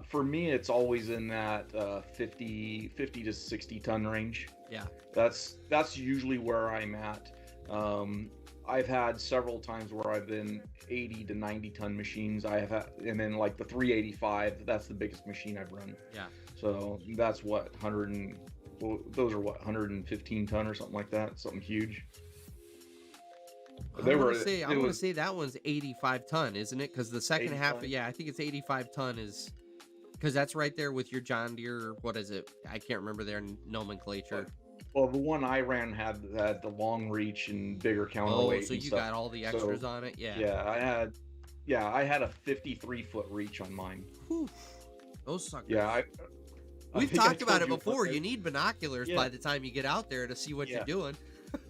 For me, it's always in that 50 to 60 ton range. Yeah. That's usually where I'm at. I've had several times where I've been 80 to 90 ton machines. I have had, and then like the 385, that's the biggest machine I've run. Yeah. So that's what those are what 115 ton or something like that, something huge. I want to say that one's 85 ton, isn't it? Because the second half, yeah, I think it's 85 ton is because that's right there with your John Deere. What is it? I can't remember their nomenclature. Well, the one I ran had the long reach and bigger counterweight. Oh, so you got all the extras on it? Yeah. Yeah, I had a 53-foot reach on mine. Whew. Those suckers. Yeah, we've talked about it before. You need binoculars by the time you get out there to see what you're doing.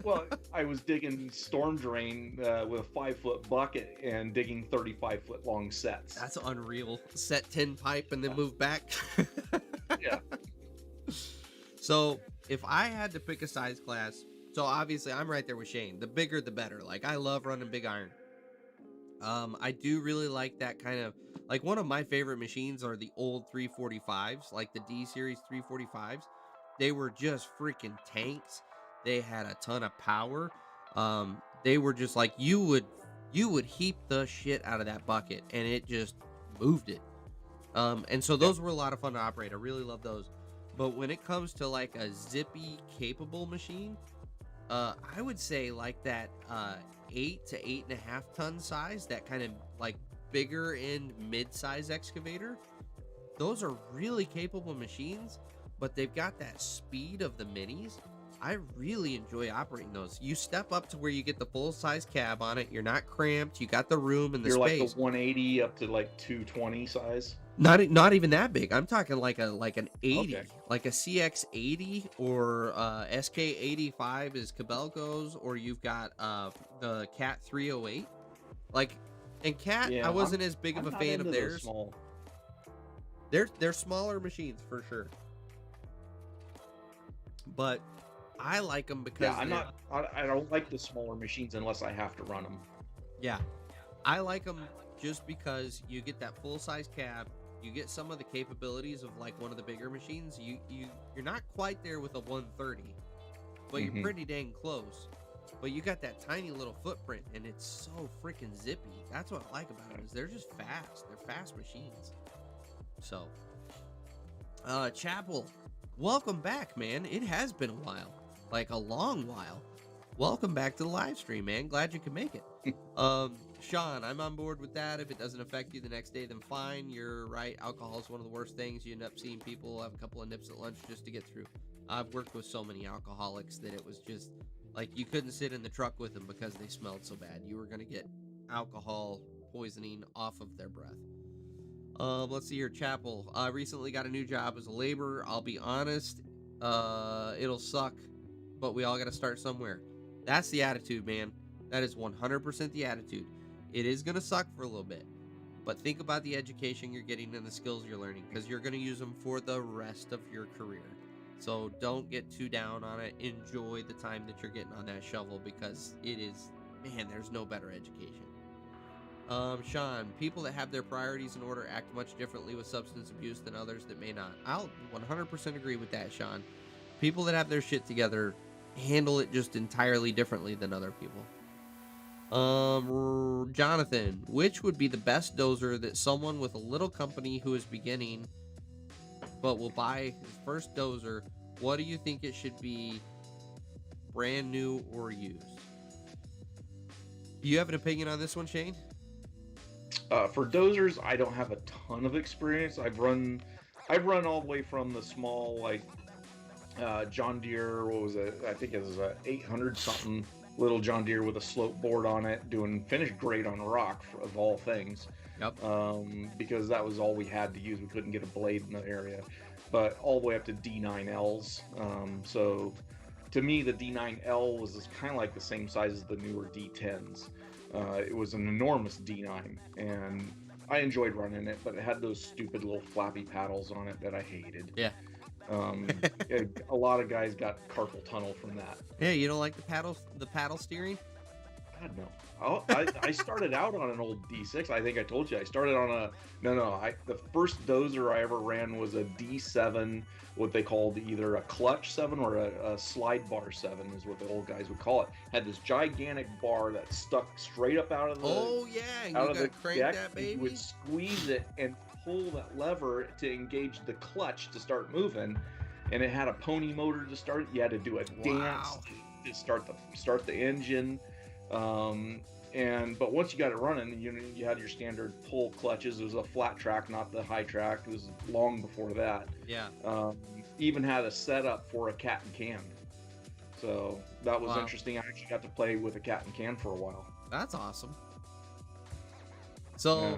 Well, I was digging storm drain with a 5-foot bucket and digging 35-foot long sets. That's unreal. Set 10 pipe and then move back. Yeah. So if I had to pick a size class, so obviously I'm right there with Shane. The bigger, the better. Like, I love running big iron. I do really like that kind of, like, one of my favorite machines are the old 345s, like the D series 345s. They were just freaking tanks. They had a ton of power. They were just like, you would heap the shit out of that bucket and it just moved it. And so those were a lot of fun to operate. I really love those. But when it comes to like a zippy capable machine, I would say like that 8 to 8.5 ton size, that kind of like bigger end mid-size excavator. Those are really capable machines, but they've got that speed of the minis. I really enjoy operating those. You step up to where you get the full-size cab on it. You're not cramped. You got the room and the space. You're like the 180 up to like 220 size. Not even that big. I'm talking like an 80, okay. Like a CX80 or SK85 as Cabell goes, or you've got the Cat 308. Like, and Cat, I wasn't as big of a fan of theirs. Small. They're smaller machines for sure, but I like them because I don't like the smaller machines unless I have to run them. Yeah, I like them just because you get that full size cab, you get some of the capabilities of like one of the bigger machines. You're not quite there with a 130, but you're pretty dang close. But you got that tiny little footprint, and it's so freaking zippy. That's what I like about them, is they're just fast. They're fast machines. So, Chapel, welcome back, man. It has been a while. Like a long while. Welcome back to the live stream, man. Glad you could make it. Sean, I'm on board with that. If it doesn't affect you the next day, then fine. You're right. Alcohol is one of the worst things. You end up seeing people have a couple of nips at lunch just to get through. I've worked with so many alcoholics that it was just like you couldn't sit in the truck with them because they smelled so bad. You were going to get alcohol poisoning off of their breath. Let's see here. Chapel. I recently got a new job as a laborer. I'll be honest. It'll suck, but we all got to start somewhere. That's the attitude, man. That is 100% the attitude. It is going to suck for a little bit, but think about the education you're getting and the skills you're learning, because you're going to use them for the rest of your career. So don't get too down on it. Enjoy the time that you're getting on that shovel, because it is, man, there's no better education. Sean, people that have their priorities in order act much differently with substance abuse than others that may not. I'll 100% agree with that, Sean. People that have their shit together handle it just entirely differently than other people. Jonathan, which would be the best dozer that someone with a little company who is beginning but will buy his first dozer? What do you think it should be, brand new or used? Do you have an opinion on this one, Shane? For dozers, I don't have a ton of experience. I've run all the way from the small, like John Deere. What was it? I think it was a 800 something little John Deere with a slope board on it, finished great on rock of all things. Yep. Because that was all we had to use. We couldn't get a blade in the area, but all the way up to D9Ls. So to me, the D9L was kind of like the same size as the newer D10s. It was an enormous D9, and I enjoyed running it, but it had those stupid little flappy paddles on it that I hated. Yeah. A lot of guys got carpal tunnel from that. Yeah, you don't like the paddle steering? God, no. I started out on an old D6. I think I told you. I started on the first Dozer I ever ran was a D7, what they called either a clutch 7 or a slide bar 7 is what the old guys would call it. Had this gigantic bar that stuck straight up out of the and you gotta crank that baby. You would squeeze it and pull that lever to engage the clutch to start moving, and it had a pony motor to start. You had to do a dance to start the engine. But once you got it running, you had your standard pull clutches. It was a flat track, not the high track. It was long before that. Yeah. Even had a setup for a cat and can. So that was interesting. I actually got to play with a cat and can for a while. That's awesome. So,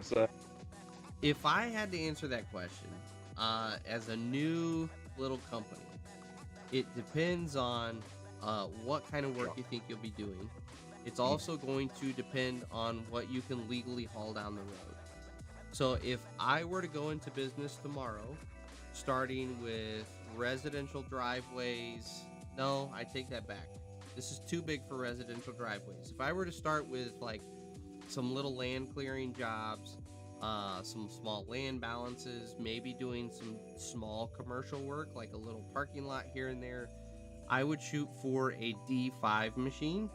if I had to answer that question, as a new little company, it depends on what kind of work you think you'll be doing. It's also going to depend on what you can legally haul down the road. So if I were to go into business tomorrow, starting with residential driveways, no, I take that back. This is too big for residential driveways. If I were to start with like some little land clearing jobs, some small land balances, maybe doing some small commercial work, like a little parking lot here and there, I would shoot for a D5 machine.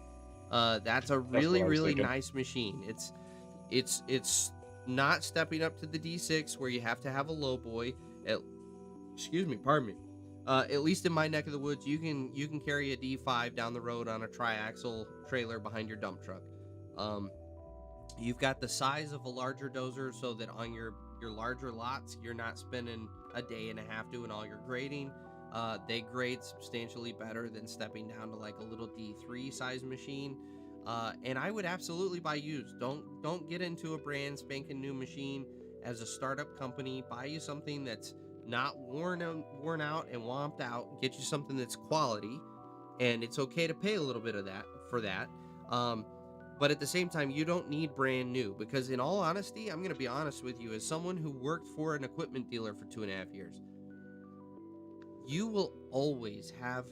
That's a really nice machine. It's not stepping up to the D6 where you have to have a low boy. Pardon me. At least in my neck of the woods, you can carry a D5 down the road on a triaxle trailer behind your dump truck. You've got the size of a larger dozer, so that on your larger lots, you're not spending a day and a half doing all your grading. They grade substantially better than stepping down to like a little D3 size machine. And I would absolutely buy used. Don't get into a brand spanking new machine as a startup company. Buy you something that's not worn out and womped out. Get you something that's quality, and it's okay to pay a little bit of that for that. But at the same time, you don't need brand new, because in all honesty, I'm going to be honest with you, as someone who worked for an equipment dealer for 2.5 years, you will always have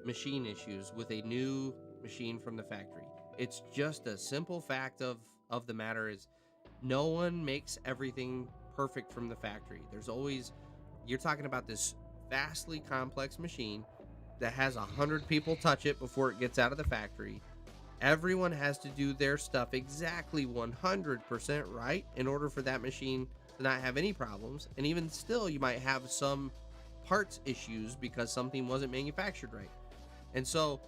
machine issues with a new machine from the factory. It's just a simple fact of the matter is no one makes everything perfect from the factory. There's always, you're talking about this vastly complex machine that has 100 people touch it before it gets out of the factory. Everyone has to do their stuff exactly 100% right in order for that machine to not have any problems. And even still, you might have some parts issues because something wasn't manufactured right. And so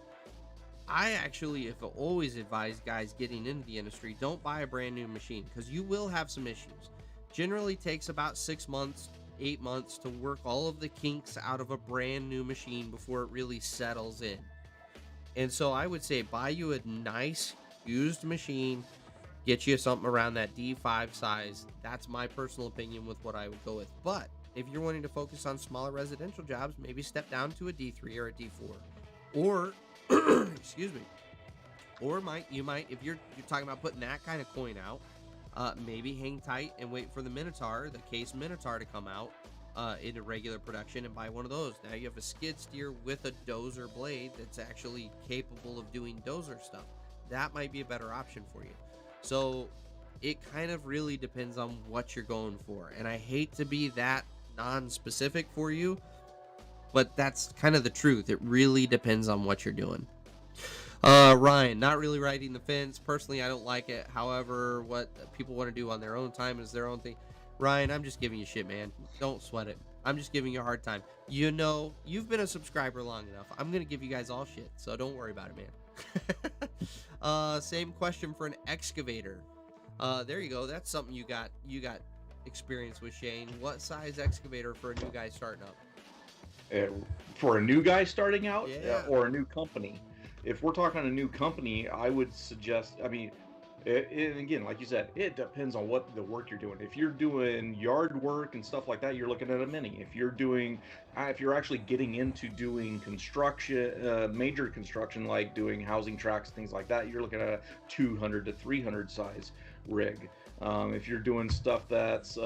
I actually have always advised guys getting into the industry, don't buy a brand new machine, because you will have some issues. Generally takes about 6 months, 8 months to work all of the kinks out of a brand new machine before it really settles in. And so I would say buy you a nice used machine, get you something around that D5 size. That's my personal opinion with what I would go with. But if you're wanting to focus on smaller residential jobs, maybe step down to a D3 or a D4. Or, excuse me, or you might, if you're talking about putting that kind of coin out, maybe hang tight and wait for the Minotaur, the case Minotaur, to come out into regular production and buy one of those. Now you have a skid steer with a dozer blade that's actually capable of doing dozer stuff. That might be a better option for you. So it kind of really depends on what you're going for. And I hate to be that non-specific for you, but that's kind of the truth. It really depends on what you're doing. Ryan, not really riding the fence. Personally, I don't like it. However, what people want to do on their own time is their own thing. Ryan, I'm just giving you shit, man. Don't sweat it. I'm just giving you a hard time. You know, you've been a subscriber long enough. I'm going to give you guys all shit, so don't worry about it, man. Same question for an excavator. There you go. That's something you got experience with, Shane. What size excavator for a new guy starting up? For a new guy starting out, yeah. Or a new company? If we're talking a new company, I would suggest, I mean, and again, like you said, it depends on what the work you're doing. If you're doing yard work and stuff like that, you're looking at a mini. If you're doing, if you're actually getting into doing construction, major construction, like doing housing tracks, things like that, you're looking at a 200 to 300 size rig. If you're doing stuff that's,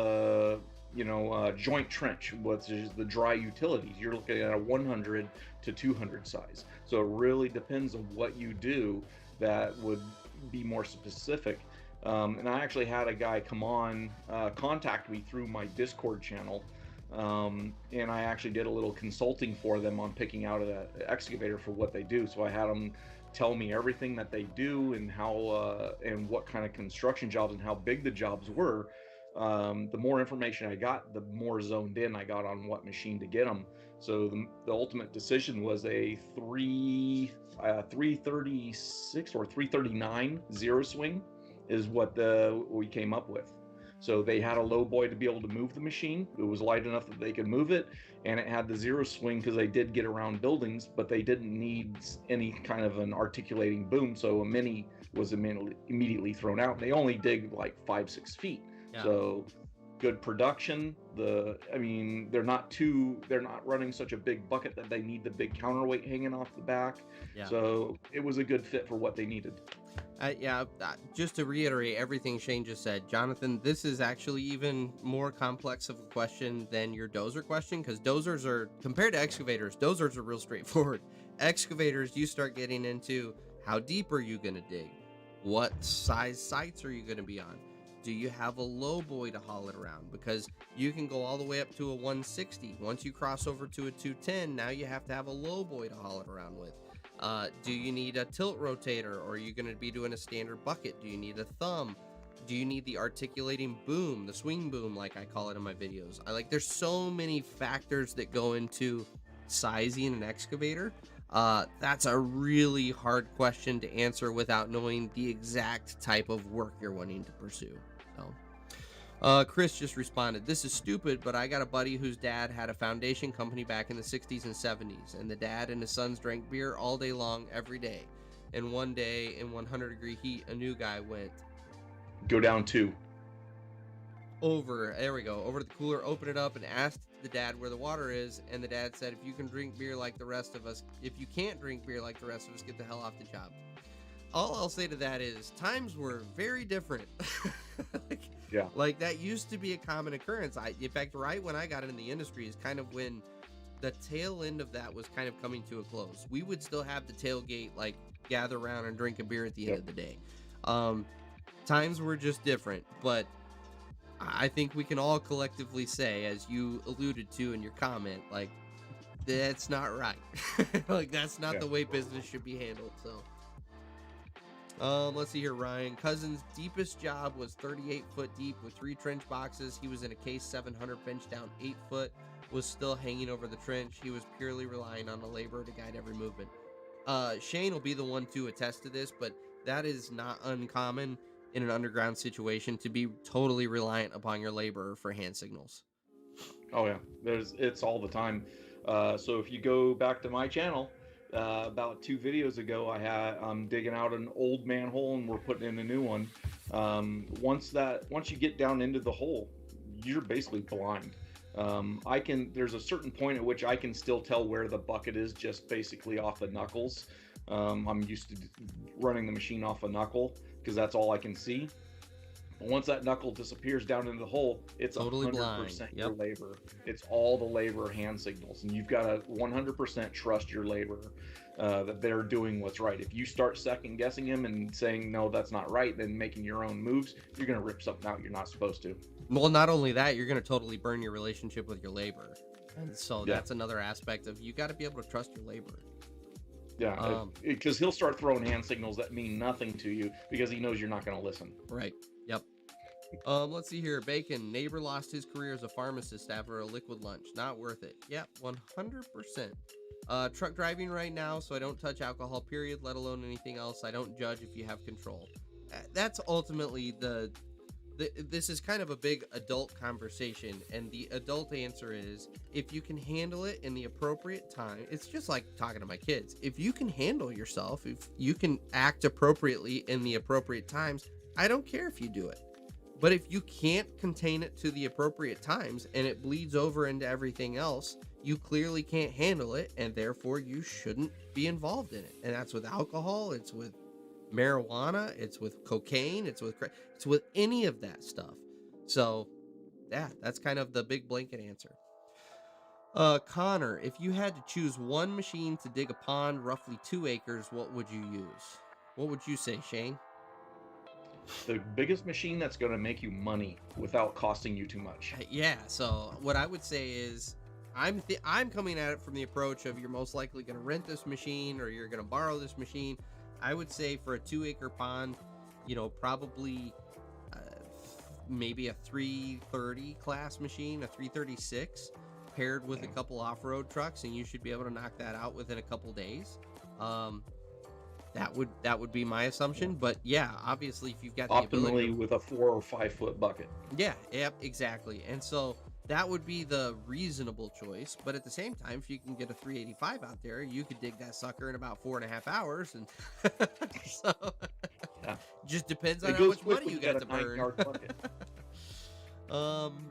joint trench, which is the dry utilities, you're looking at a 100 to 200 size. So it really depends on what you do that would be more specific. And I actually had a guy come on, contact me through my Discord channel, and I actually did a little consulting for them on picking out an excavator for what they do. So I had them tell me everything that they do and how and what kind of construction jobs and how big the jobs were. The more information I got, the more zoned in I got on what machine to get them. So the ultimate decision was a 336 or 339 zero swing is what we came up with. So they had a low boy to be able to move the machine. It was light enough that they could move it, and it had the zero swing because they did get around buildings, but they didn't need any kind of an articulating boom. So a mini was immediately thrown out. They only dig like 5-6 feet. Yeah. So good production. They're not running such a big bucket that they need the big counterweight hanging off the back. Yeah. So it was a good fit for what they needed. Just to reiterate everything Shane just said, Jonathan, this is actually even more complex of a question than your dozer question, because dozers are, compared to excavators, dozers are real straightforward. Excavators, you start getting into how deep are you going to dig? What size sites are you going to be on? Do you have a low boy to haul it around? Because you can go all the way up to a 160. Once you cross over to a 210, now you have to have a low boy to haul it around with. Do you need a tilt rotator, or are you going to be doing a standard bucket? Do you need a thumb? Do you need the articulating boom, the swing boom, like I call it in my videos? There's so many factors that go into sizing an excavator. That's a really hard question to answer without knowing the exact type of work you're wanting to pursue. Chris just responded, "This is stupid, but I got a buddy whose dad had a foundation company back in the 60s and 70s, and the dad and his sons drank beer all day long every day. And one day in 100-degree heat, a new guy went go down two over to the cooler, opened it up, and asked the dad where the water is, and the dad said, if you can't drink beer like the rest of us, get the hell off the job." All I'll say to that is times were very different. That used to be a common occurrence. In fact, right when I got in the industry is kind of when the tail end of that was kind of coming to a close. We would still have the tailgate, gather around and drink a beer at the end of the day. Times were just different, but I think we can all collectively say, as you alluded to in your comment, that's not right. That's not the way business should be handled. So let's see here. Ryan Cousins' deepest job was 38 foot deep with 3 trench boxes. He was in a case 700 bench down 8 foot, was still hanging over the trench. He was purely relying on the labor to guide every movement. Shane will be the one to attest to this, but that is not uncommon in an underground situation to be totally reliant upon your laborer for hand signals. Oh yeah, it's all the time. So if you go back to my channel, about 2 videos ago, I'm digging out an old manhole and we're putting in a new one. Once you get down into the hole, you're basically blind. There's a certain point at which I can still tell where the bucket is just basically off the knuckles. I'm used to running the machine off a knuckle because that's all I can see. But once that knuckle disappears down into the hole, it's totally 100% your labor. It's all the labor hand signals, and you've got to 100% trust your labor that they're doing what's right. If you start second guessing him and saying no, that's not right, then making your own moves, you're going to rip something out you're not supposed to. Well, not only that, you're going to totally burn your relationship with your labor, and so that's another aspect of you got to be able to trust your labor. Yeah, because he'll start throwing hand signals that mean nothing to you because he knows you're not going to listen. Right. Yep. Let's see here. Bacon. Neighbor lost his career as a pharmacist after a liquid lunch. Not worth it. Yep, 100%. Truck driving right now, so I don't touch alcohol, period, let alone anything else. I don't judge if you have control. That's ultimately the this is kind of a big adult conversation, and the adult answer is if you can handle it in the appropriate time. It's just like talking to my kids. If you can handle yourself, if you can act appropriately in the appropriate times, I don't care if you do it. But if you can't contain it to the appropriate times and it bleeds over into everything else, you clearly can't handle it, and therefore you shouldn't be involved in it. And that's with alcohol, it's with marijuana, it's with cocaine, it's with any of that stuff. So yeah, that's kind of the big blanket answer. Connor, if you had to choose one machine to dig a pond roughly 2 acres, what would you use? What would you say, Shane? The biggest machine that's going to make you money without costing you too much. Yeah, so what I would say is I'm coming at it from the approach of you're most likely going to rent this machine or you're going to borrow this machine. I would say for a 2-acre pond, probably maybe a 330 class machine, a 336 paired with a couple off-road trucks, and you should be able to knock that out within a couple days. That would be my assumption, but yeah, obviously if you've got the ability with a 4 or 5 foot bucket. Yeah, yep, exactly. And so that would be the reasonable choice. But at the same time, if you can get a 385 out there, you could dig that sucker in about 4.5 hours. And so yeah. Just depends on how much money you got to burn.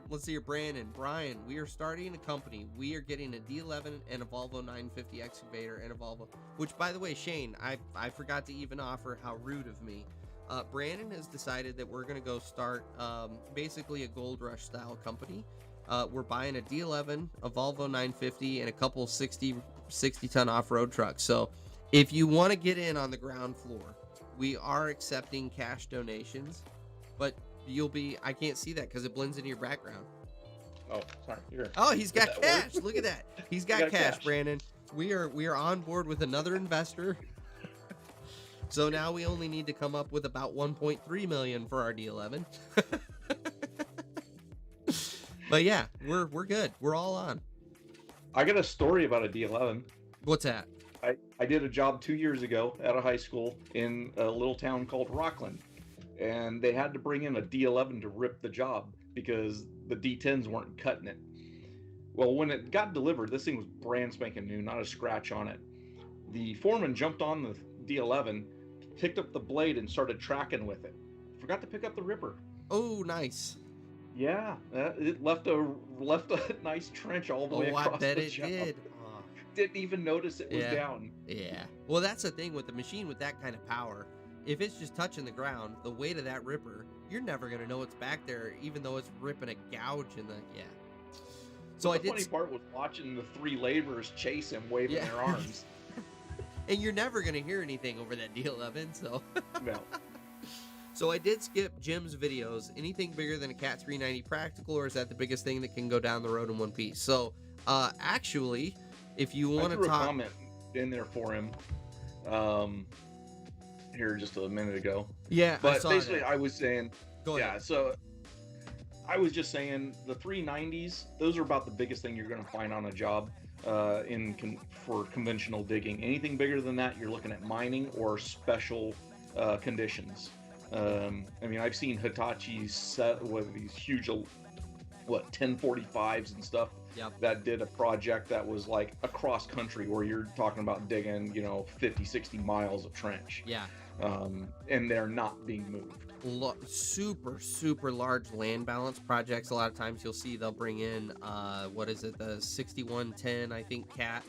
Let's see here, Brandon. Brian, we are starting a company. We are getting a D11 and a Volvo 950 excavator and a Volvo, which, by the way, Shane, I forgot to even offer. How rude of me. Brandon has decided that we're going to go start basically a gold rush style company. We're buying a D11, a Volvo 950, and a couple 60 ton off-road trucks. So if you want to get in on the ground floor, we are accepting cash donations, but I can't see that because it blends into your background. Oh, sorry. Oh, he's got cash. Look at that. He's got cash, Brandon. We are on board with another investor. So now we only need to come up with about 1.3 million for our D11. But yeah, we're good. We're all on. I got a story about a D11. What's that? I did a job 2 years ago at a high school in a little town called Rockland, and they had to bring in a D11 to rip the job because the D10s weren't cutting it. Well, when it got delivered, this thing was brand spanking new, not a scratch on it. The foreman jumped on the D11, picked up the blade, and started tracking with it. Forgot to pick up the ripper. Oh, nice. Yeah, it left a nice trench all the way across the job. I bet it did. Didn't even notice it was down. Yeah. Well, that's the thing with the machine with that kind of power. If it's just touching the ground, the weight of that ripper, you're never going to know it's back there, even though it's ripping a gouge in the, So the funny part was watching the 3 laborers chase him, waving their arms. And you're never going to hear anything over that D11, so. No. So I did skip Jim's videos. Anything bigger than a Cat 390 practical, or is that the biggest thing that can go down the road in one piece? So, actually, if you want to talk, a comment in there for him, here just a minute ago. Yeah, but basically, I was saying, go ahead. So I was just saying the 390s. Those are about the biggest thing you're going to find on a job for conventional digging. Anything bigger than that, you're looking at mining or special conditions. I mean, I've seen Hitachi's set with these huge, 1045s and stuff. Yep. That did a project that was like across country where you're talking about digging, 50, 60 miles of trench. Yeah. And they're not being moved. Super, super large land balance projects. A lot of times you'll see they'll bring in, the 6110, I think, Cat.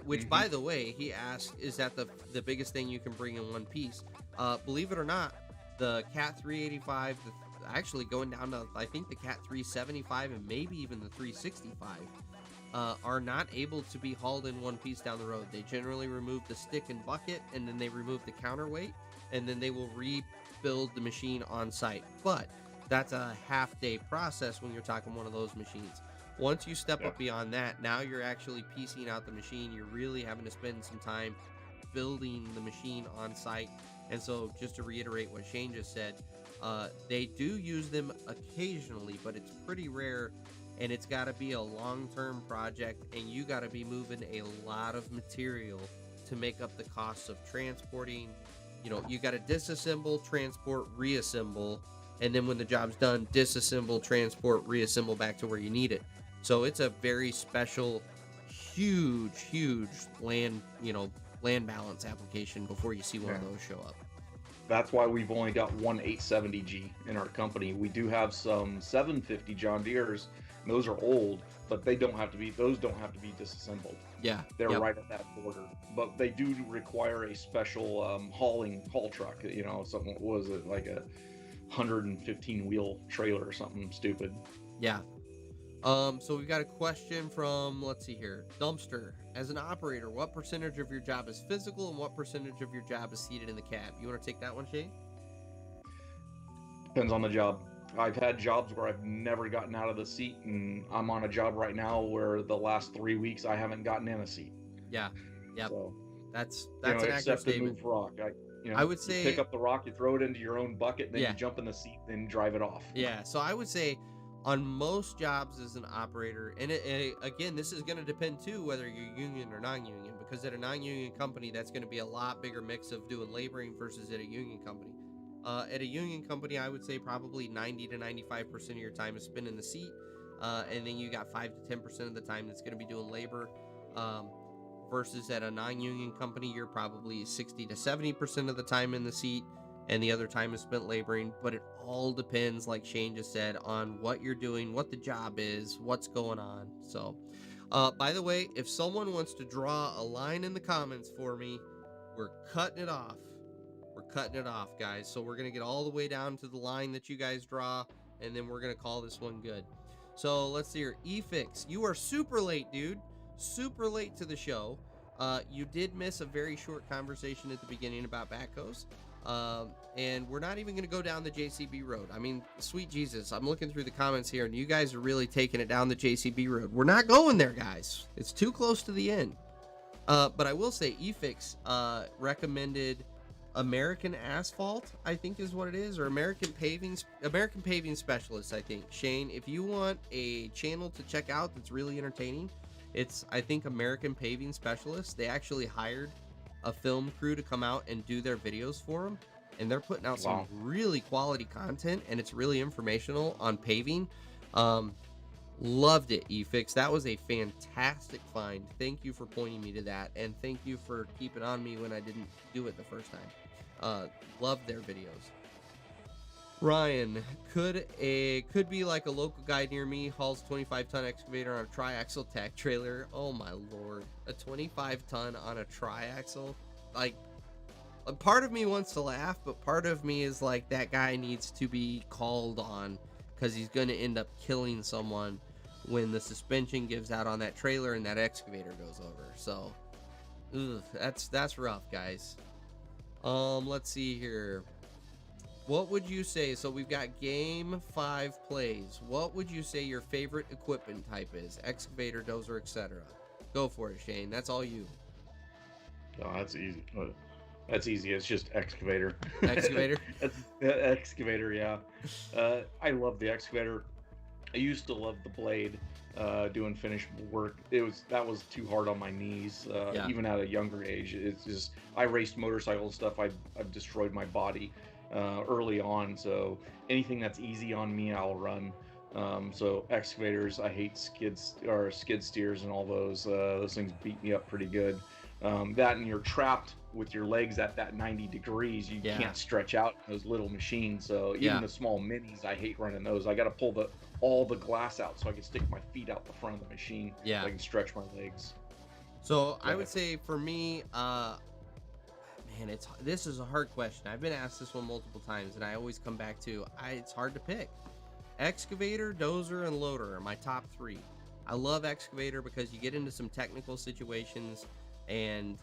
Which, by the way, he asked, is that the biggest thing you can bring in one piece? Believe it or not, the Cat 385, actually going down to, I think, the Cat 375 and maybe even the 365, are not able to be hauled in one piece down the road. They generally remove the stick and bucket, and then they remove the counterweight, and then they will rebuild the machine on site. But that's a half-day process when you're talking one of those machines. Once you step up beyond that, now you're actually piecing out the machine. You're really having to spend some time building the machine on site. And so, just to reiterate what Shane just said, they do use them occasionally, but it's pretty rare, and it's got to be a long-term project, and you got to be moving a lot of material to make up the costs of transporting. You got to disassemble, transport, reassemble, and then when the job's done, disassemble, transport, reassemble back to where you need it. So it's a very special, huge land balance application before you see one of those show up. That's why we've only got one 870G in our company. We do have some 750 John Deeres. And those are old, but those don't have to be disassembled. Yeah, they're right at that border. But they do require a special haul truck. You know, something, what was it, like a 115 wheel trailer or something stupid. Yeah. So we've got a question from, let's see here, Dumpster. As an operator, what percentage of your job is physical and what percentage of your job is seated in the cab? You want to take that one, Shane? Depends on the job. I've had jobs where I've never gotten out of the seat, and I'm on a job right now where the last 3 weeks I haven't gotten in a seat. Yeah. Yep. So that's an accurate statement. Move rock. I would say you pick up the rock, you throw it into your own bucket, then you jump in the seat, then drive it off. Yeah. So I would say on most jobs as an operator, and again, this is going to depend too whether you're union or non-union, because at a non-union company, that's going to be a lot bigger mix of doing laboring versus at a union company. At a union company, I would say probably 90 to 95% of your time is spent in the seat, and then you got 5 to 10% of the time that's going to be doing labor. Versus at a non-union company, you're probably 60 to 70% of the time in the seat, and the other time is spent laboring. But it all depends, like Shane just said, on what you're doing, what the job is, what's going on. So, by the way, if someone wants to draw a line in the comments for me, we're cutting it off. We're cutting it off, guys. So we're going to get all the way down to the line that you guys draw, and then we're going to call this one good. So let's see here. eFix, you are super late, dude. Super late to the show. You did miss a very short conversation at the beginning about backhoes. And we're not even going to go down the JCB road. I mean, sweet Jesus, I'm looking through the comments here, and you guys are really taking it down the JCB road. We're not going there, guys. It's too close to the end. But I will say eFix recommended American Asphalt, I think is what it is, or American Paving Specialist, I think. Shane, if you want a channel to check out that's really entertaining, it's, I think, American Paving Specialist. They actually hired a film crew to come out and do their videos for them, and they're putting out some really quality content, and it's really informational on paving. Loved it, eFix. That was a fantastic find. Thank you for pointing me to that, and thank you for keeping on me when I didn't do it the first time. Loved their videos. Ryan, could be like a local guy near me hauls 25-ton excavator on a triaxle tack trailer. Oh my lord, a 25-ton on a triaxle. Like, a part of me wants to laugh, but part of me is like, that guy needs to be called on, because he's going to end up killing someone when the suspension gives out on that trailer and that excavator goes over. So, that's rough, guys. Let's see here. What would you say? So we've got game 5 plays. What would you say your favorite equipment type is? Excavator, dozer, etc. Go for it, Shane. That's all you. Oh, that's easy. That's easy. It's just excavator. Excavator? Excavator, yeah. I love the excavator. I used to love the blade, doing finished work. That was too hard on my knees, even at a younger age. It's just, I raced motorcycle and stuff. I've destroyed my body early on, so anything that's easy on me, I'll run. So excavators, I hate skid steers and all those. Those things beat me up pretty good. That, and you're trapped with your legs at that 90 degrees. You can't stretch out those little machines. So even the small minis, I hate running those. I got to pull all the glass out so I can stick my feet out the front of the machine. So I can stretch my legs. So I would say for me, man, this is a hard question. I've been asked this one multiple times, and I always come back to it's hard to pick. Excavator, dozer, and loader are my top 3. I love excavator because you get into some technical situations, and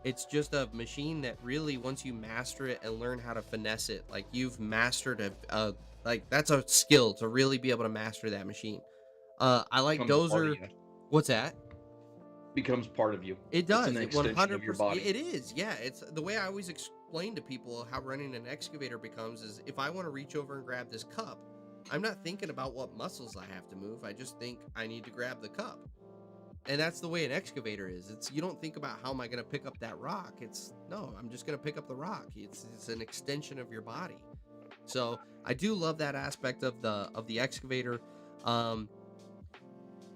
it's just a machine that really, once you master it and learn how to finesse it, like, you've mastered like, that's a skill to really be able to master that machine. I like dozer. What's that? Becomes part of you. It does. It's an extension of your body. It is. Yeah. It's the way I always explain to people how running an excavator becomes is, if I want to reach over and grab this cup, I'm not thinking about what muscles I have to move. I just think I need to grab the cup. And that's the way an excavator is. You don't think about, how am I going to pick up that rock? No, I'm just going to pick up the rock. It's an extension of your body. So I do love that aspect of the excavator. Um,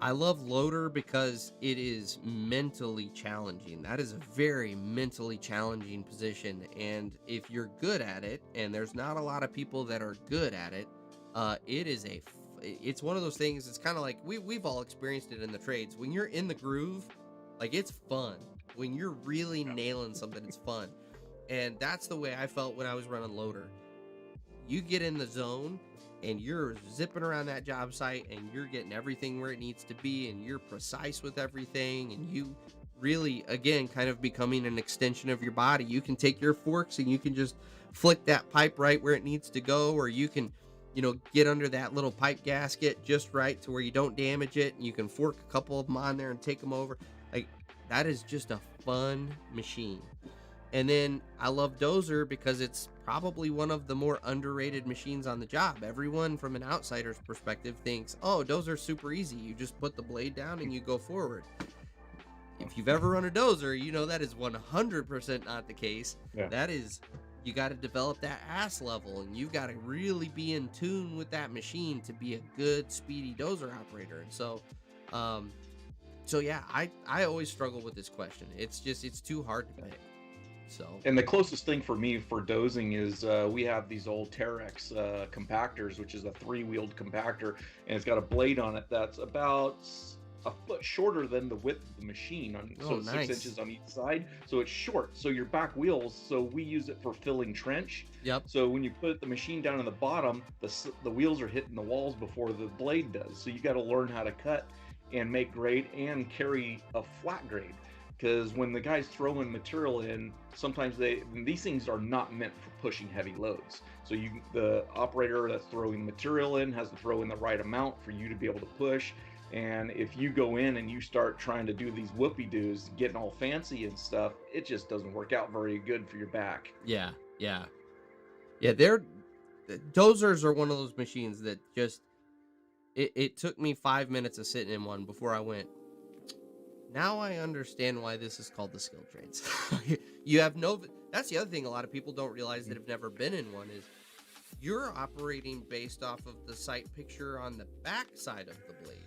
I love loader because it is mentally challenging. That is a very mentally challenging position, and if you're good at it, and there's not a lot of people that are good at it, it's one of those things. It's kind of like we've all experienced it in the trades. When you're in the groove, like, it's fun. When you're really nailing something, it's fun, and that's the way I felt when I was running loader. You get in the zone and you're zipping around that job site and you're getting everything where it needs to be, and you're precise with everything, and you really, again, kind of becoming an extension of your body. You can take your forks and you can just flick that pipe right where it needs to go, or you can, get under that little pipe gasket just right to where you don't damage it, and you can fork a couple of them on there and take them over. Like, that is just a fun machine. And then I love Dozer because it's probably one of the more underrated machines on the job. Everyone from an outsider's perspective thinks, oh, Dozer's super easy. You just put the blade down and you go forward. If you've ever run a Dozer, you know that is 100% not the case. Yeah. That is, you got to develop that ass level, and you've got to really be in tune with that machine to be a good, speedy Dozer operator. And so yeah, I always struggle with this question. It's too hard to pick. So. And the closest thing for me for dozing is we have these old Terex compactors, which is a 3-wheeled compactor, and it's got a blade on it that's about a foot shorter than the width of the machine, so nice. 6 inches on each side, so it's short. So your back wheels, so we use it for filling trench. Yep. So when you put the machine down in the bottom, the wheels are hitting the walls before the blade does. So you got to learn how to cut and make grade and carry a flat grade. Because when the guy's throwing material in, sometimes these things are not meant for pushing heavy loads. So the operator that's throwing material in has to throw in the right amount for you to be able to push. And if you go in and you start trying to do these whoopie-doos, getting all fancy and stuff, it just doesn't work out very good for your back. Yeah. Dozers are one of those machines that just, it took me 5 minutes of sitting in one before I went, now I understand why this is called the skill trades. That's the other thing a lot of people don't realize that have never been in one is you're operating based off of the sight picture on the back side of the blade.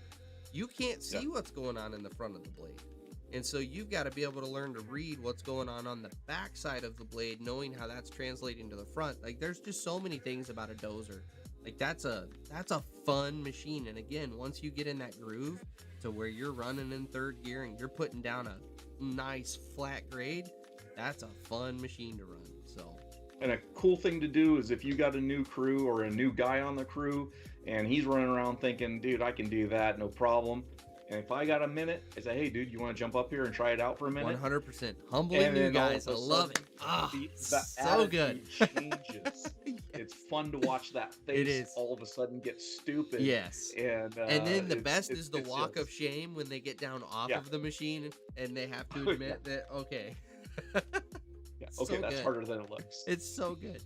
You can't see what's going on in the front of the blade. And so you've got to be able to learn to read what's going on the back side of the blade, knowing how that's translating to the front. Like, there's just so many things about a Dozer. Like, that's a fun machine. And again, once you get in that groove to where you're running in third gear and you're putting down a nice flat grade, that's a fun machine to run. So, and a cool thing to do is if you got a new crew or a new guy on the crew and he's running around thinking, dude, I can do that, no problem. And if I got a minute, I say, hey, dude, you want to jump up here and try it out for a minute? 100%. Humbling new guys. I love it. So good. Changes. It's fun to watch that face all of a sudden get stupid. Yes. And then the best is the walk of shame when they get down off of the machine and they have to admit that, okay. Okay, that's harder than it looks. It's so good.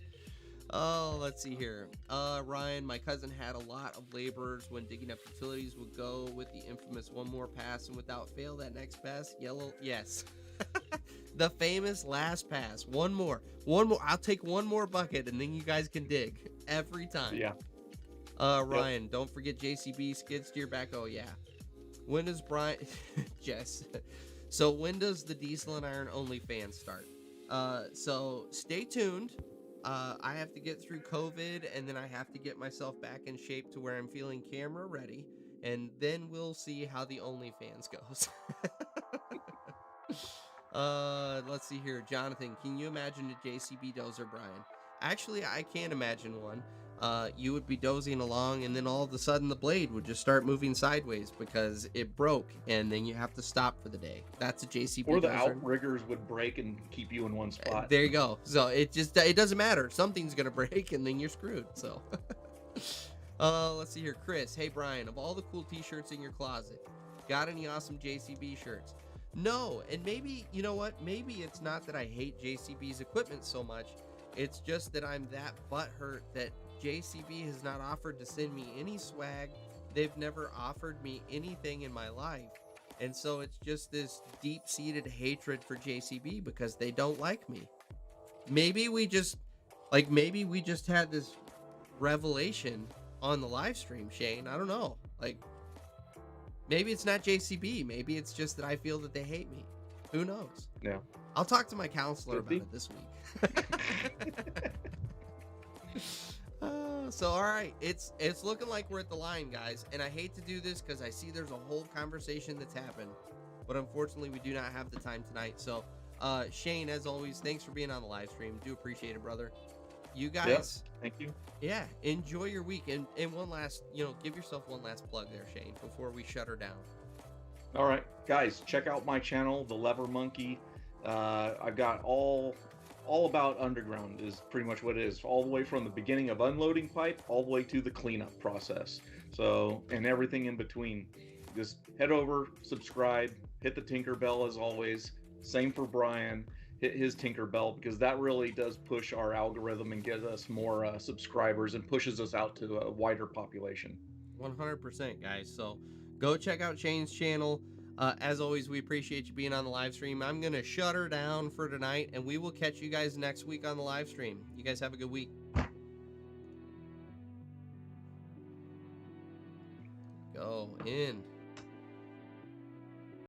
Oh, let's see here. Ryan, my cousin had a lot of laborers when digging up utilities would go with the infamous one more pass, and without fail, that next pass, yellow, yes. The famous last pass. One more. I'll take one more bucket, and then you guys can dig every time. Yeah. Ryan, don't forget JCB skid steer back. Oh, yeah. When does Brian... Jess. So when does the diesel and iron only fan start? So stay tuned. I have to get through COVID, and then I have to get myself back in shape to where I'm feeling camera ready, and then we'll see how the OnlyFans goes. Let's see here. Jonathan, can you imagine a JCB dozer, Brian? Actually, I can't imagine one. You would be dozing along, and then all of a sudden the blade would just start moving sideways because it broke, and then you have to stop for the day. That's a JCB Or the dozer. outriggers would break and keep you in one spot. There you go. So it doesn't matter. Something's going to break, and then you're screwed. So let's see here. Chris, hey, Brian, of all the cool t-shirts in your closet, got any awesome JCB shirts? No, and maybe, you know what? Maybe it's not that I hate JCB's equipment so much. It's just that I'm that butthurt that JCB has not offered to send me any swag. They've never offered me anything in my life. And so it's just this deep-seated hatred for JCB because they don't like me. Maybe we just had this revelation on the live stream, Shane. I don't know. Like, maybe it's not JCB. Maybe it's just that I feel that they hate me. Who knows? Yeah. I'll talk to my counselor about it this week. So all right, it's looking like we're at the line, guys, and I hate to do this because I see there's a whole conversation that's happened, but unfortunately we do not have the time tonight. So Shane, as always, thanks for being on the live stream. Do appreciate it, brother. You guys, thank you. Yeah, enjoy your week, and one last, give yourself one last plug there, Shane, before we shut her down. All right, guys, check out my channel, The Lever Monkey. I've got all about underground is pretty much what it is, all the way from the beginning of unloading pipe all the way to the cleanup process. So, and everything in between. Just head over, subscribe, hit the Tinker Bell as always. Same for Brian. Hit his Tinker Bell, because that really does push our algorithm and get us more subscribers and pushes us out to a wider population. 100%, guys. So go check out Shane's channel. As always, we appreciate you being on the live stream. I'm going to shut her down for tonight, and we will catch you guys next week on the live stream. You guys have a good week. Go in.